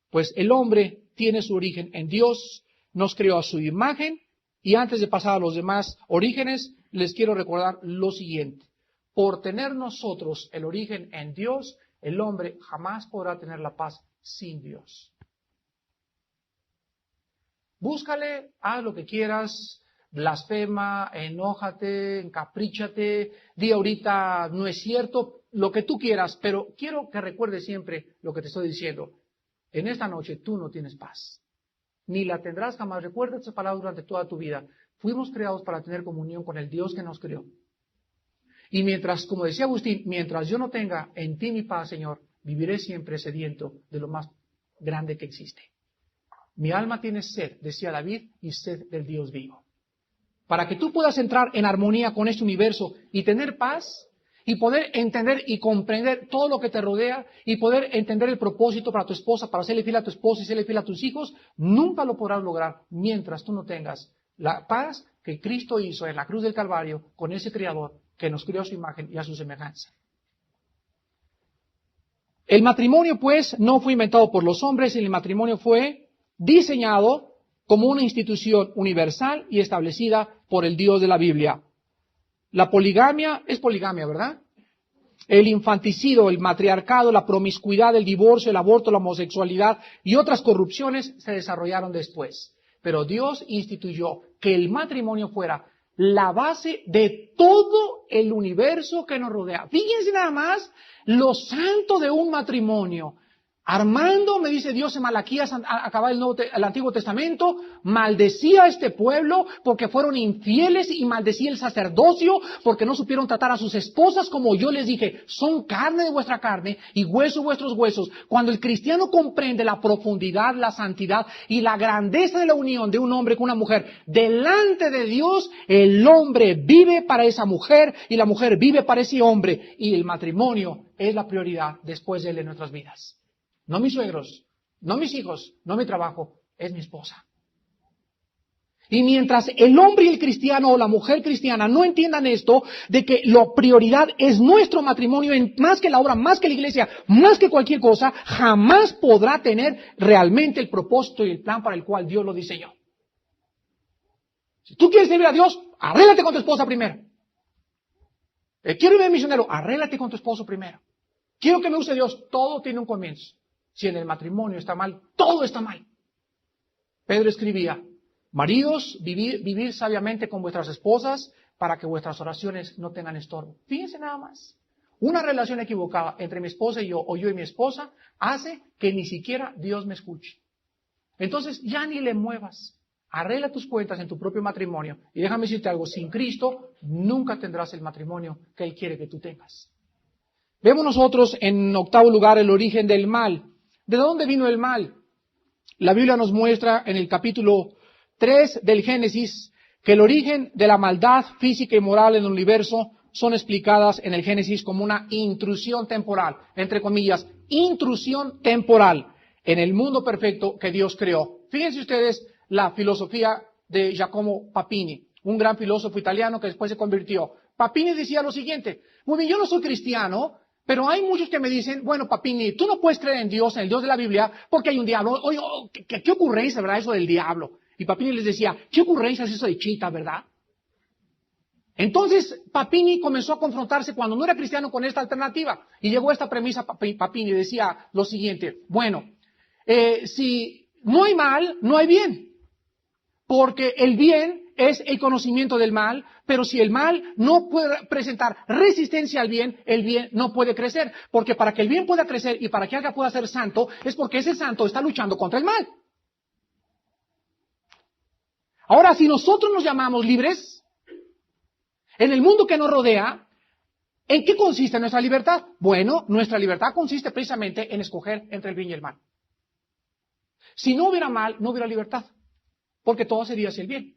Pues el hombre tiene su origen en Dios, nos creó a su imagen, y antes de pasar a los demás orígenes, les quiero recordar lo siguiente. Por tener nosotros el origen en Dios, el hombre jamás podrá tener la paz sin Dios. Búscale, haz lo que quieras, blasfema, enójate, encapríchate, di ahorita no es cierto, lo que tú quieras, pero quiero que recuerdes siempre lo que te estoy diciendo. En esta noche tú no tienes paz, ni la tendrás jamás. Recuerda esta palabra durante toda tu vida. Fuimos creados para tener comunión con el Dios que nos creó. Y mientras, como decía Agustín, mientras yo no tenga en ti mi paz, Señor, viviré siempre sediento de lo más grande que existe. Mi alma tiene sed, decía David, y sed del Dios vivo. Para que tú puedas entrar en armonía con este universo y tener paz, y poder entender y comprender todo lo que te rodea y poder entender el propósito para tu esposa, para serle fiel a tu esposa y serle fiel a tus hijos, nunca lo podrás lograr mientras tú no tengas la paz que Cristo hizo en la cruz del Calvario con ese Creador que nos creó a su imagen y a su semejanza. El matrimonio, pues, no fue inventado por los hombres, el matrimonio fue diseñado como una institución universal y establecida por el Dios de la Biblia. La poligamia es poligamia, ¿verdad? El infanticidio, el matriarcado, la promiscuidad, el divorcio, el aborto, la homosexualidad y otras corrupciones se desarrollaron después. Pero Dios instituyó que el matrimonio fuera la base de todo el universo que nos rodea. Fíjense nada más lo santo de un matrimonio. Armando, me dice Dios en Malaquías, acaba el Antiguo Testamento, maldecía a este pueblo porque fueron infieles y maldecía el sacerdocio porque no supieron tratar a sus esposas como yo les dije, son carne de vuestra carne y hueso de vuestros huesos. Cuando el cristiano comprende la profundidad, la santidad y la grandeza de la unión de un hombre con una mujer delante de Dios, el hombre vive para esa mujer y la mujer vive para ese hombre, y el matrimonio es la prioridad después de él en nuestras vidas. No mis suegros, no mis hijos, no mi trabajo, es mi esposa. Y mientras el hombre y el cristiano o la mujer cristiana no entiendan esto, de que la prioridad es nuestro matrimonio, más que la obra, más que la iglesia, más que cualquier cosa, jamás podrá tener realmente el propósito y el plan para el cual Dios lo diseñó. Si tú quieres servir a Dios, arréglate con tu esposa primero. Quiero ir de misionero, arréglate con tu esposo primero. Quiero que me use Dios, todo tiene un comienzo. Si en el matrimonio está mal, todo está mal. Pedro escribía, maridos, vivid sabiamente con vuestras esposas para que vuestras oraciones no tengan estorbo. Fíjense nada más. Una relación equivocada entre mi esposa y yo, o yo y mi esposa, hace que ni siquiera Dios me escuche. Entonces ya ni le muevas. Arregla tus cuentas en tu propio matrimonio. Y déjame decirte algo, sin Cristo nunca tendrás el matrimonio que Él quiere que tú tengas. Vemos nosotros en octavo lugar el origen del mal. ¿De dónde vino el mal? La Biblia nos muestra en el capítulo 3 del Génesis que el origen de la maldad física y moral en el universo son explicadas en el Génesis como una intrusión temporal, entre comillas, intrusión temporal en el mundo perfecto que Dios creó. Fíjense ustedes la filosofía de Giacomo Papini, un gran filósofo italiano que después se convirtió. Papini decía lo siguiente, muy bien, yo no soy cristiano, pero hay muchos que me dicen, bueno, Papini, tú no puedes creer en Dios, en el Dios de la Biblia, porque hay un diablo. Oye, ¿qué ocurrencia, verdad, eso del diablo? Y Papini les decía, ¿qué ocurrencia es eso de Chita, verdad? Entonces, Papini comenzó a confrontarse cuando no era cristiano con esta alternativa. Y llegó a esta premisa, Papini decía lo siguiente, bueno, si no hay mal, no hay bien. Porque el bien es el conocimiento del mal, pero si el mal no puede presentar resistencia al bien, el bien no puede crecer. Porque para que el bien pueda crecer y para que alguien pueda ser santo, es porque ese santo está luchando contra el mal. Ahora, si nosotros nos llamamos libres, en el mundo que nos rodea, ¿en qué consiste nuestra libertad? Bueno, nuestra libertad consiste precisamente en escoger entre el bien y el mal. Si no hubiera mal, no hubiera libertad, porque todo sería hacia el bien.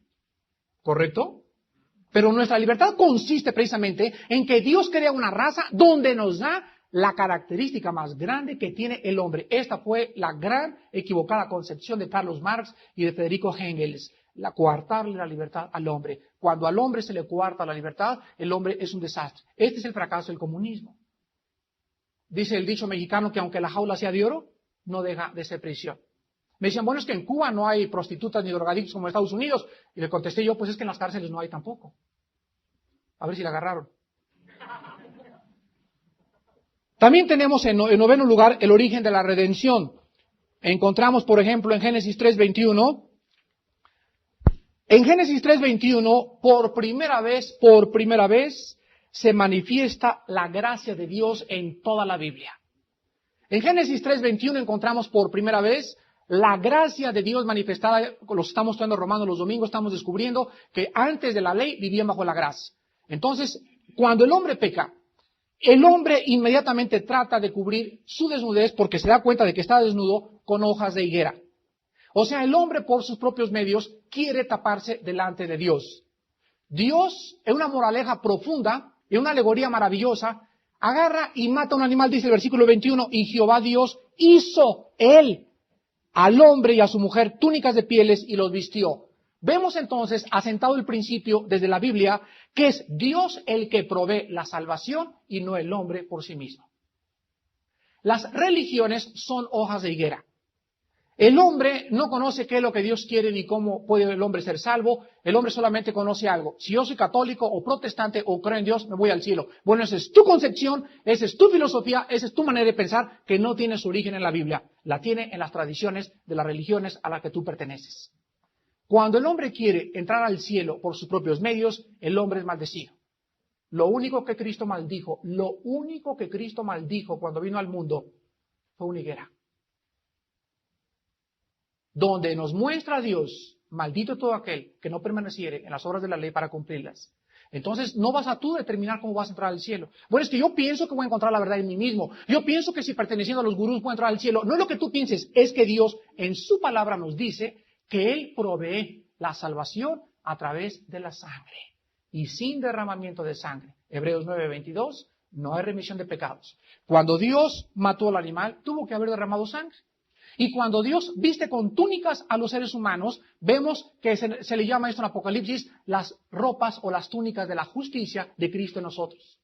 ¿Correcto? Pero nuestra libertad consiste precisamente en que Dios crea una raza donde nos da la característica más grande que tiene el hombre. Esta fue la gran equivocada concepción de Carlos Marx y de Federico Engels. La coartarle la libertad al hombre. Cuando al hombre se le coarta la libertad, el hombre es un desastre. Este es el fracaso del comunismo. Dice el dicho mexicano que aunque la jaula sea de oro, no deja de ser prisión. Me decían, bueno, es que en Cuba no hay prostitutas ni drogadictos como en Estados Unidos. Y le contesté yo, pues es que en las cárceles no hay tampoco. A ver si la agarraron. También tenemos en noveno lugar el origen de la redención. Encontramos, por ejemplo, en Génesis 3:21. En Génesis 3:21, por primera vez, se manifiesta la gracia de Dios en toda la Biblia. En Génesis 3:21 encontramos por primera vez la gracia de Dios manifestada. Lo estamos estudiando Romanos los domingos, estamos descubriendo que antes de la ley vivían bajo la gracia. Entonces, cuando el hombre peca, el hombre inmediatamente trata de cubrir su desnudez porque se da cuenta de que está desnudo con hojas de higuera. O sea, el hombre por sus propios medios quiere taparse delante de Dios. Dios, en una moraleja profunda, en una alegoría maravillosa, agarra y mata a un animal, dice el versículo 21, y Jehová Dios hizo él al hombre y a su mujer túnicas de pieles y los vistió. Vemos entonces, asentado el principio desde la Biblia, que es Dios el que provee la salvación y no el hombre por sí mismo. Las religiones son hojas de higuera. El hombre no conoce qué es lo que Dios quiere ni cómo puede el hombre ser salvo. El hombre solamente conoce algo. Si yo soy católico o protestante o creo en Dios, me voy al cielo. Bueno, esa es tu concepción, esa es tu filosofía, esa es tu manera de pensar que no tiene su origen en la Biblia. La tiene en las tradiciones de las religiones a las que tú perteneces. Cuando el hombre quiere entrar al cielo por sus propios medios, el hombre es maldecido. Lo único que Cristo maldijo cuando vino al mundo fue una higuera. Donde nos muestra a Dios, maldito todo aquel que no permaneciere en las obras de la ley para cumplirlas. Entonces no vas a tú determinar cómo vas a entrar al cielo. Bueno, es que yo pienso que voy a encontrar la verdad en mí mismo. Yo pienso que si perteneciendo a los gurús voy a entrar al cielo. No es lo que tú pienses, es que Dios en su palabra nos dice que Él provee la salvación a través de la sangre y sin derramamiento de sangre. Hebreos 9:22, no hay remisión de pecados. Cuando Dios mató al animal, tuvo que haber derramado sangre. Y cuando Dios viste con túnicas a los seres humanos, vemos que se le llama esto en Apocalipsis las ropas o las túnicas de la justicia de Cristo en nosotros.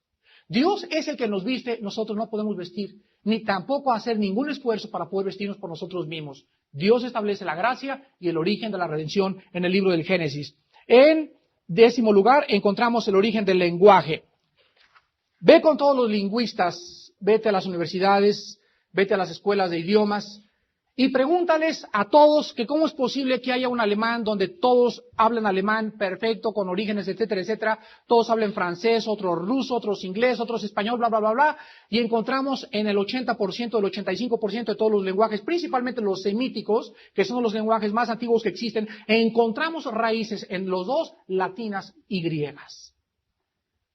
Dios es el que nos viste, nosotros no podemos vestir, ni tampoco hacer ningún esfuerzo para poder vestirnos por nosotros mismos. Dios establece la gracia y el origen de la redención en el libro del Génesis. En 10º lugar encontramos el origen del lenguaje. Ve con todos los lingüistas, vete a las universidades, vete a las escuelas de idiomas, y pregúntales a todos que cómo es posible que haya un alemán donde todos hablan alemán perfecto, con orígenes, etcétera, etcétera. Todos hablan francés, otros ruso, otros inglés, otros español, bla, bla, bla, bla. Y encontramos en el 80%, el 85% de todos los lenguajes, principalmente los semíticos, que son los lenguajes más antiguos que existen, encontramos raíces en los dos, latinas y griegas.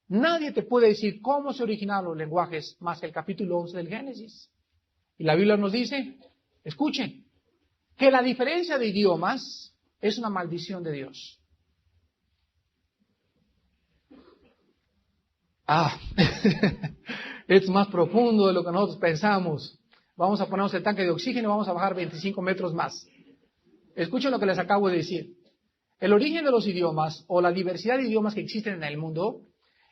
Nadie te puede decir cómo se originaron los lenguajes más que el capítulo 11 del Génesis. Y la Biblia nos dice... Escuchen, que la diferencia de idiomas es una maldición de Dios. Es más profundo de lo que nosotros pensamos. Vamos a ponernos el tanque de oxígeno y vamos a bajar 25 metros más. Escuchen lo que les acabo de decir. El origen de los idiomas o la diversidad de idiomas que existen en el mundo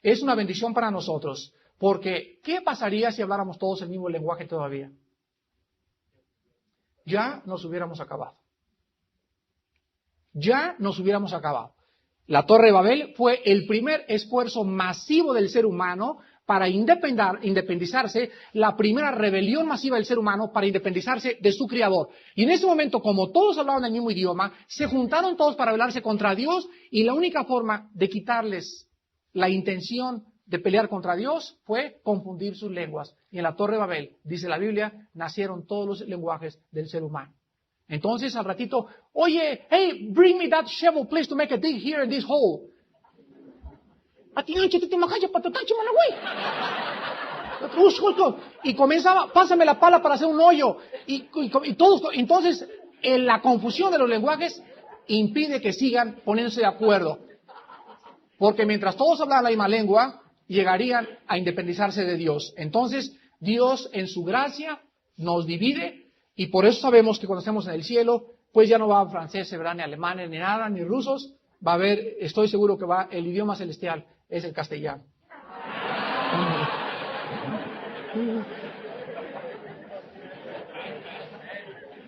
es una bendición para nosotros. Porque, ¿qué pasaría si habláramos todos el mismo lenguaje todavía? Ya nos hubiéramos acabado. La Torre de Babel fue el primer esfuerzo masivo del ser humano para independizarse, la primera rebelión masiva del ser humano para independizarse de su Creador. Y en ese momento, como todos hablaban el mismo idioma, se juntaron todos para rebelarse contra Dios, y la única forma de quitarles la intención de pelear contra Dios fue confundir sus lenguas. Y en la Torre de Babel, dice la Biblia, nacieron todos los lenguajes del ser humano. Entonces, al ratito, oye, hey, bring me that shovel, please, to make a dig here in this hole. Y comenzaba, pásame la pala para hacer un hoyo. Y todos, entonces, la confusión de los lenguajes impide que sigan poniéndose de acuerdo. Porque mientras todos hablaran la misma lengua, llegarían a independizarse de Dios. Entonces, Dios en su gracia nos divide, y por eso sabemos que cuando estemos en el cielo, pues ya no va a franceses, ¿verdad? Ni alemanes, ni nada, ni rusos. Va a haber, estoy seguro que el idioma celestial es el castellano.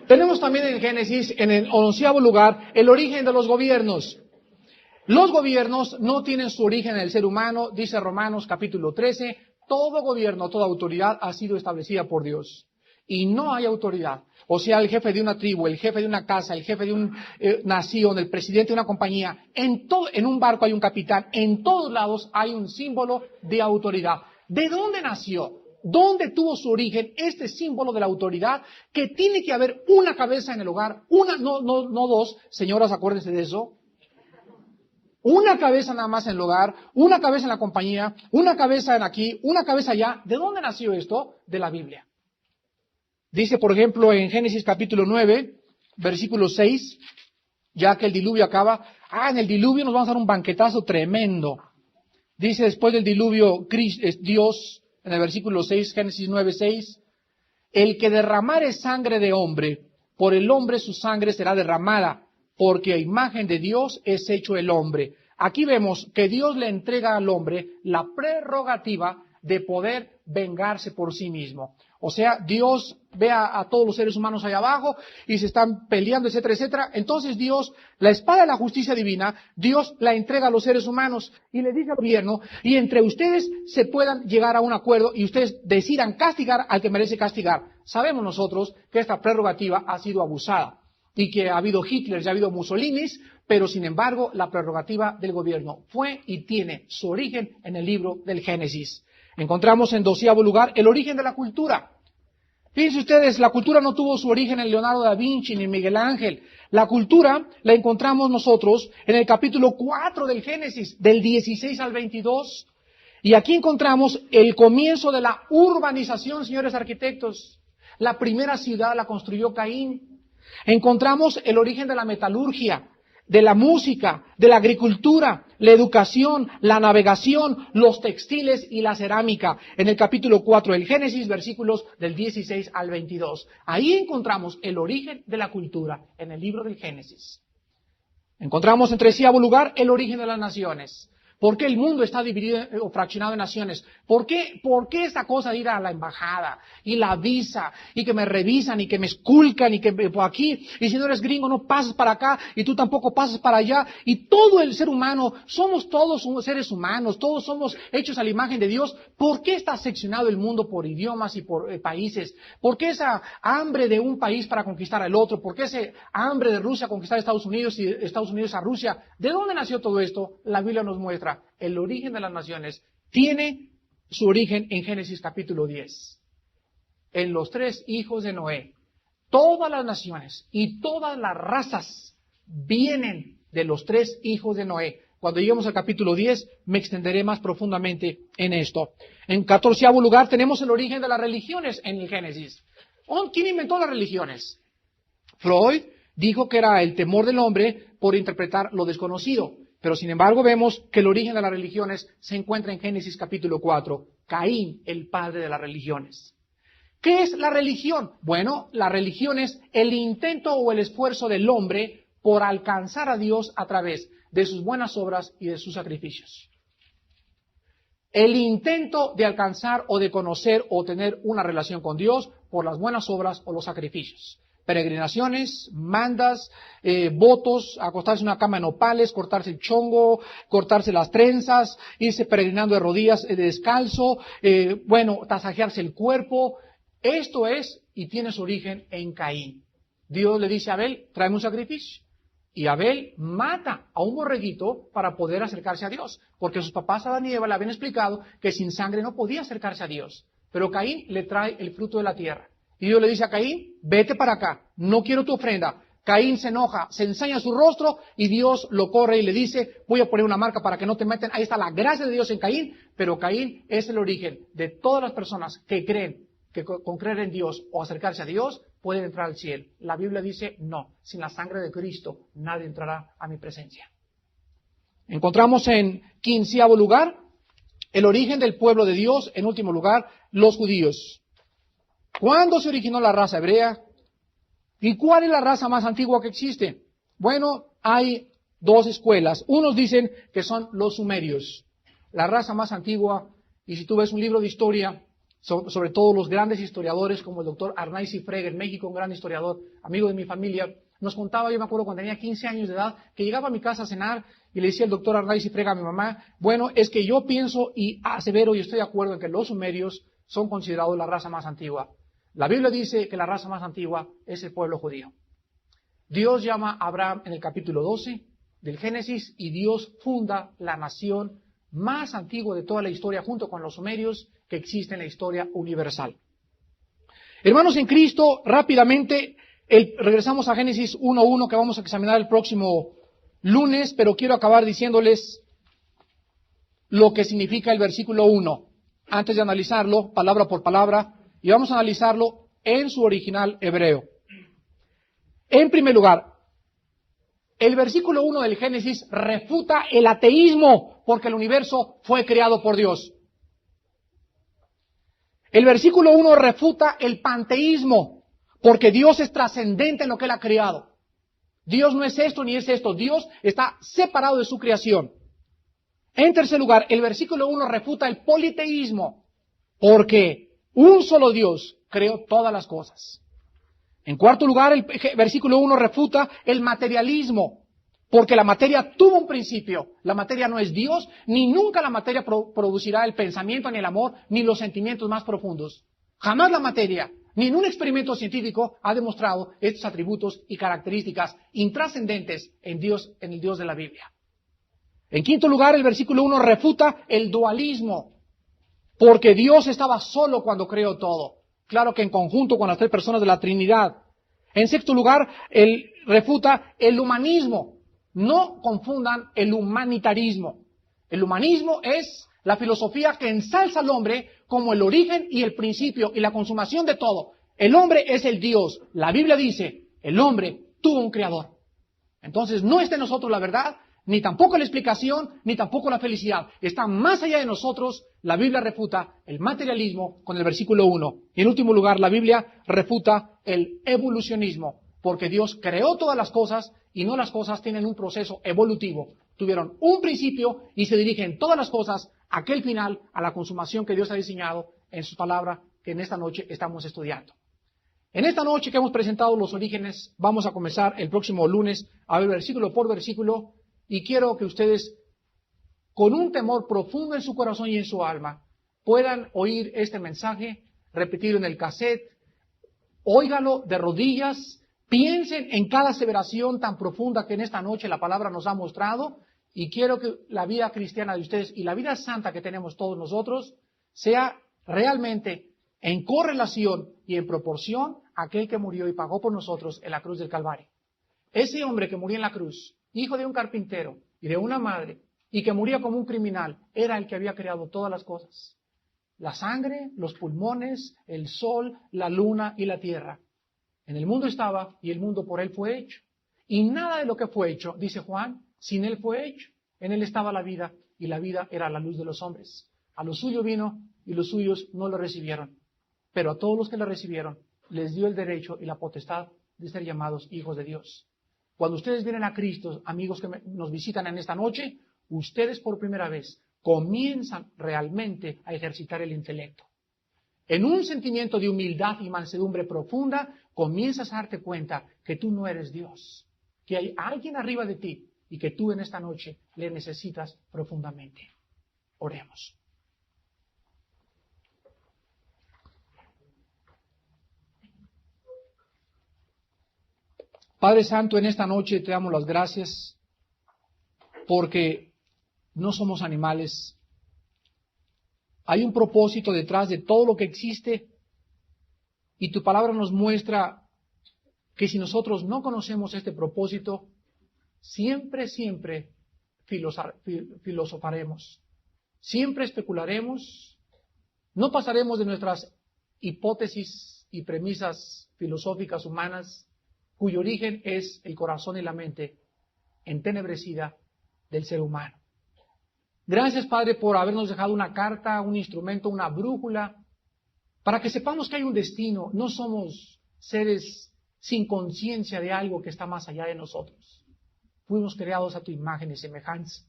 Tenemos también en Génesis, en el 11º lugar, el origen de los gobiernos. Los gobiernos no tienen su origen en el ser humano, dice Romanos capítulo 13, todo gobierno, toda autoridad ha sido establecida por Dios. Y no hay autoridad. O sea, el jefe de una tribu, el jefe de una casa, el jefe de una nación, el presidente de una compañía, en un barco hay un capitán, en todos lados hay un símbolo de autoridad. ¿De dónde nació? ¿Dónde tuvo su origen este símbolo de la autoridad? Que tiene que haber una cabeza en el hogar, no dos, señoras, acuérdense de eso. Una cabeza nada más en el hogar, una cabeza en la compañía, una cabeza en aquí, una cabeza allá. ¿De dónde nació esto? De la Biblia. Dice, por ejemplo, en Génesis capítulo 9, versículo 6, ya que el diluvio acaba. En el diluvio nos vamos a dar un banquetazo tremendo. Dice, después del diluvio, Dios, en el versículo 6, Génesis 9, 6, el que derramare sangre de hombre, por el hombre su sangre será derramada, porque a imagen de Dios es hecho el hombre. Aquí vemos que Dios le entrega al hombre la prerrogativa de poder vengarse por sí mismo. O sea, Dios ve a todos los seres humanos allá abajo y se están peleando, etcétera, etcétera. Entonces Dios, la espada de la justicia divina, Dios la entrega a los seres humanos y le dice al gobierno, y entre ustedes se puedan llegar a un acuerdo y ustedes decidan castigar al que merece castigar. Sabemos nosotros que esta prerrogativa ha sido abusada y que ha habido Hitler, ya ha habido Mussolinis, pero sin embargo la prerrogativa del gobierno fue y tiene su origen en el libro del Génesis. Encontramos en 12º lugar el origen de la cultura. Fíjense ustedes, la cultura no tuvo su origen en Leonardo da Vinci ni en Miguel Ángel. La cultura la encontramos nosotros en el capítulo 4 del Génesis, del 16 al 22. Y aquí encontramos el comienzo de la urbanización, señores arquitectos. La primera ciudad la construyó Caín. Encontramos el origen de la metalurgia, de la música, de la agricultura, la educación, la navegación, los textiles y la cerámica. En el capítulo 4 del Génesis, versículos del 16 al 22. Ahí encontramos el origen de la cultura, en el libro del Génesis. Encontramos en 13º lugar el origen de las naciones. ¿Por qué el mundo está dividido o fraccionado en naciones? ¿Por qué esta cosa de ir a la embajada y la visa y que me revisan y que me esculcan y que por aquí, y si no eres gringo no pasas para acá y tú tampoco pasas para allá? Y todo el ser humano, somos todos seres humanos, todos somos hechos a la imagen de Dios. ¿Por qué está seccionado el mundo por idiomas y por países? ¿Por qué esa hambre de un país para conquistar al otro? ¿Por qué ese hambre de Rusia a conquistar a Estados Unidos y de Estados Unidos a Rusia? ¿De dónde nació todo esto? La Biblia nos muestra. El origen de las naciones tiene su origen en Génesis capítulo 10. En los 3 hijos de Noé. Todas las naciones y todas las razas vienen de los 3 hijos de Noé. Cuando lleguemos al capítulo 10 me extenderé más profundamente en esto. En 14º lugar tenemos el origen de las religiones en el Génesis. ¿Quién inventó las religiones? Freud dijo que era el temor del hombre por interpretar lo desconocido. Pero sin embargo vemos que el origen de las religiones se encuentra en Génesis capítulo 4. Caín, el padre de las religiones. ¿Qué es la religión? Bueno, la religión es el intento o el esfuerzo del hombre por alcanzar a Dios a través de sus buenas obras y de sus sacrificios. El intento de alcanzar o de conocer o tener una relación con Dios por las buenas obras o los sacrificios. peregrinaciones, mandas, votos, acostarse en una cama de nopales, cortarse el chongo, cortarse las trenzas, irse peregrinando de rodillas descalzo, tasajearse el cuerpo. Esto es y tiene su origen en Caín. Dios le dice a Abel, tráeme un sacrificio. Y Abel mata a un borreguito para poder acercarse a Dios, porque sus papás Adán y Eva le habían explicado que sin sangre no podía acercarse a Dios. Pero Caín le trae el fruto de la tierra. Y Dios le dice a Caín, vete para acá, no quiero tu ofrenda. Caín se enoja, se ensaña su rostro y Dios lo corre y le dice, voy a poner una marca para que no te metan. Ahí está la gracia de Dios en Caín, pero Caín es el origen de todas las personas que creen que con creer en Dios o acercarse a Dios pueden entrar al cielo. La Biblia dice, no, sin la sangre de Cristo nadie entrará a mi presencia. Encontramos en 15º lugar el origen del pueblo de Dios, en último lugar, los judíos. ¿Cuándo se originó la raza hebrea? ¿Y cuál es la raza más antigua que existe? Bueno, hay dos escuelas. Unos dicen que son los sumerios, la raza más antigua. Y si tú ves un libro de historia, sobre todo los grandes historiadores como el doctor Arnaiz Frege en México, un gran historiador, amigo de mi familia, nos contaba, yo me acuerdo cuando tenía 15 años de edad, que llegaba a mi casa a cenar y le decía el doctor Arnaiz Frege a mi mamá, bueno, es que yo pienso y asevero y estoy de acuerdo en que los sumerios son considerados la raza más antigua. La Biblia dice que la raza más antigua es el pueblo judío. Dios llama a Abraham en el capítulo 12 del Génesis y Dios funda la nación más antigua de toda la historia junto con los sumerios que existe en la historia universal. Hermanos en Cristo, rápidamente regresamos a Génesis 1:1 que vamos a examinar el próximo lunes, pero quiero acabar diciéndoles lo que significa el versículo 1, antes de analizarlo palabra por palabra. Y vamos a analizarlo en su original hebreo. En primer lugar, el versículo 1 del Génesis refuta el ateísmo porque el universo fue creado por Dios. El versículo 1 refuta el panteísmo porque Dios es trascendente en lo que Él ha creado. Dios no es esto ni es esto. Dios está separado de su creación. En tercer lugar, el versículo 1 refuta el politeísmo porque un solo Dios creó todas las cosas. En cuarto lugar, el versículo 1 refuta el materialismo, porque la materia tuvo un principio. La materia no es Dios, ni nunca la materia producirá el pensamiento, ni el amor, ni los sentimientos más profundos. Jamás la materia, ni en un experimento científico, ha demostrado estos atributos y características intrascendentes en Dios, en el Dios de la Biblia. En quinto lugar, el versículo 1 refuta el dualismo, porque Dios estaba solo cuando creó todo. Claro que en conjunto con las tres personas de la Trinidad. En sexto lugar, él refuta el humanismo. No confundan el humanitarismo. El humanismo es la filosofía que ensalza al hombre como el origen y el principio y la consumación de todo. El hombre es el Dios. La Biblia dice, el hombre tuvo un creador. Entonces no está en nosotros la verdad, ni tampoco la explicación, ni tampoco la felicidad. Está más allá de nosotros. La Biblia refuta el materialismo con el versículo 1. Y en último lugar, la Biblia refuta el evolucionismo, porque Dios creó todas las cosas y no las cosas tienen un proceso evolutivo. Tuvieron un principio y se dirigen todas las cosas a aquel final, a la consumación que Dios ha diseñado en su palabra que en esta noche estamos estudiando. En esta noche que hemos presentado los orígenes, vamos a comenzar el próximo lunes a ver versículo por versículo. Y quiero que ustedes, con un temor profundo en su corazón y en su alma, puedan oír este mensaje, repetirlo en el cassette, óigalo de rodillas, piensen en cada aseveración tan profunda que en esta noche la palabra nos ha mostrado, y quiero que la vida cristiana de ustedes y la vida santa que tenemos todos nosotros sea realmente en correlación y en proporción a aquel que murió y pagó por nosotros en la cruz del Calvario. Ese hombre que murió en la cruz, hijo de un carpintero y de una madre, y que moría como un criminal, era el que había creado todas las cosas. La sangre, los pulmones, el sol, la luna y la tierra. En el mundo estaba y el mundo por él fue hecho. Y nada de lo que fue hecho, dice Juan, sin él fue hecho. En él estaba la vida y la vida era la luz de los hombres. A los suyos vino y los suyos no lo recibieron. Pero a todos los que lo recibieron les dio el derecho y la potestad de ser llamados hijos de Dios. Cuando ustedes vienen a Cristo, amigos que nos visitan en esta noche, ustedes por primera vez comienzan realmente a ejercitar el intelecto. en un sentimiento de humildad y mansedumbre profunda, comienzas a darte cuenta que tú no eres Dios, que hay alguien arriba de ti y que tú en esta noche le necesitas profundamente. Oremos. Padre Santo, en esta noche te damos las gracias porque no somos animales. Hay un propósito detrás de todo lo que existe y tu palabra nos muestra que si nosotros no conocemos este propósito, siempre filosofaremos, siempre especularemos, no pasaremos de nuestras hipótesis y premisas filosóficas humanas, cuyo origen es el corazón y la mente entenebrecida del ser humano. Gracias, Padre, por habernos dejado una carta, un instrumento, una brújula, para que sepamos que hay un destino. No somos seres sin conciencia de algo que está más allá de nosotros. Fuimos creados a tu imagen y semejanza.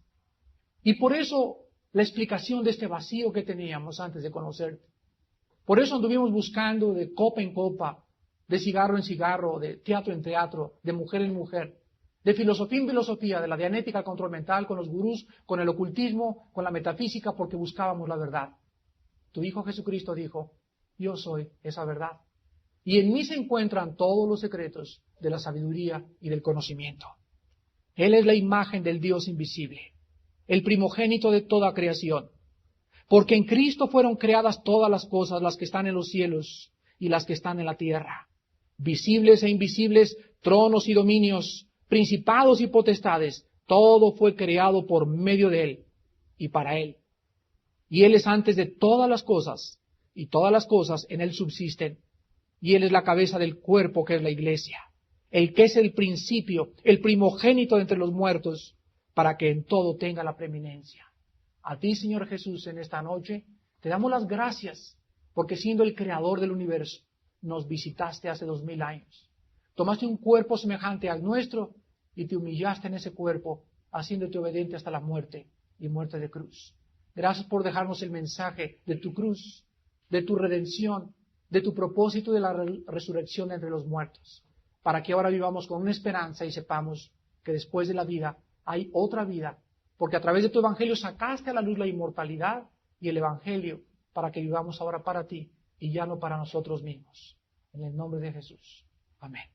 Y por eso la explicación de este vacío que teníamos antes de conocerte. Por eso anduvimos buscando de copa en copa, de cigarro en cigarro, de teatro en teatro, de mujer en mujer, de filosofía en filosofía, de la dianética al control mental, con los gurús, con el ocultismo, con la metafísica, porque buscábamos la verdad. Tu Hijo Jesucristo dijo, yo soy esa verdad. Y en mí se encuentran todos los secretos de la sabiduría y del conocimiento. Él es la imagen del Dios invisible, el primogénito de toda creación. Porque en Cristo fueron creadas todas las cosas, las que están en los cielos y las que están en la tierra, visibles e invisibles, tronos y dominios, principados y potestades, todo fue creado por medio de Él y para Él. Y Él es antes de todas las cosas, y todas las cosas en Él subsisten, y Él es la cabeza del cuerpo que es la iglesia, el que es el principio, el primogénito de entre los muertos, para que en todo tenga la preeminencia. A ti, Señor Jesús, en esta noche, te damos las gracias, porque siendo el creador del universo, nos visitaste hace 2000 años. Tomaste un cuerpo semejante al nuestro y te humillaste en ese cuerpo, haciéndote obediente hasta la muerte y muerte de cruz. Gracias por dejarnos el mensaje de tu cruz, de tu redención, de tu propósito de la resurrección entre los muertos, para que ahora vivamos con una esperanza y sepamos que después de la vida hay otra vida, porque a través de tu evangelio sacaste a la luz la inmortalidad y el evangelio para que vivamos ahora para ti y ya no para nosotros mismos. En el nombre de Jesús. Amén.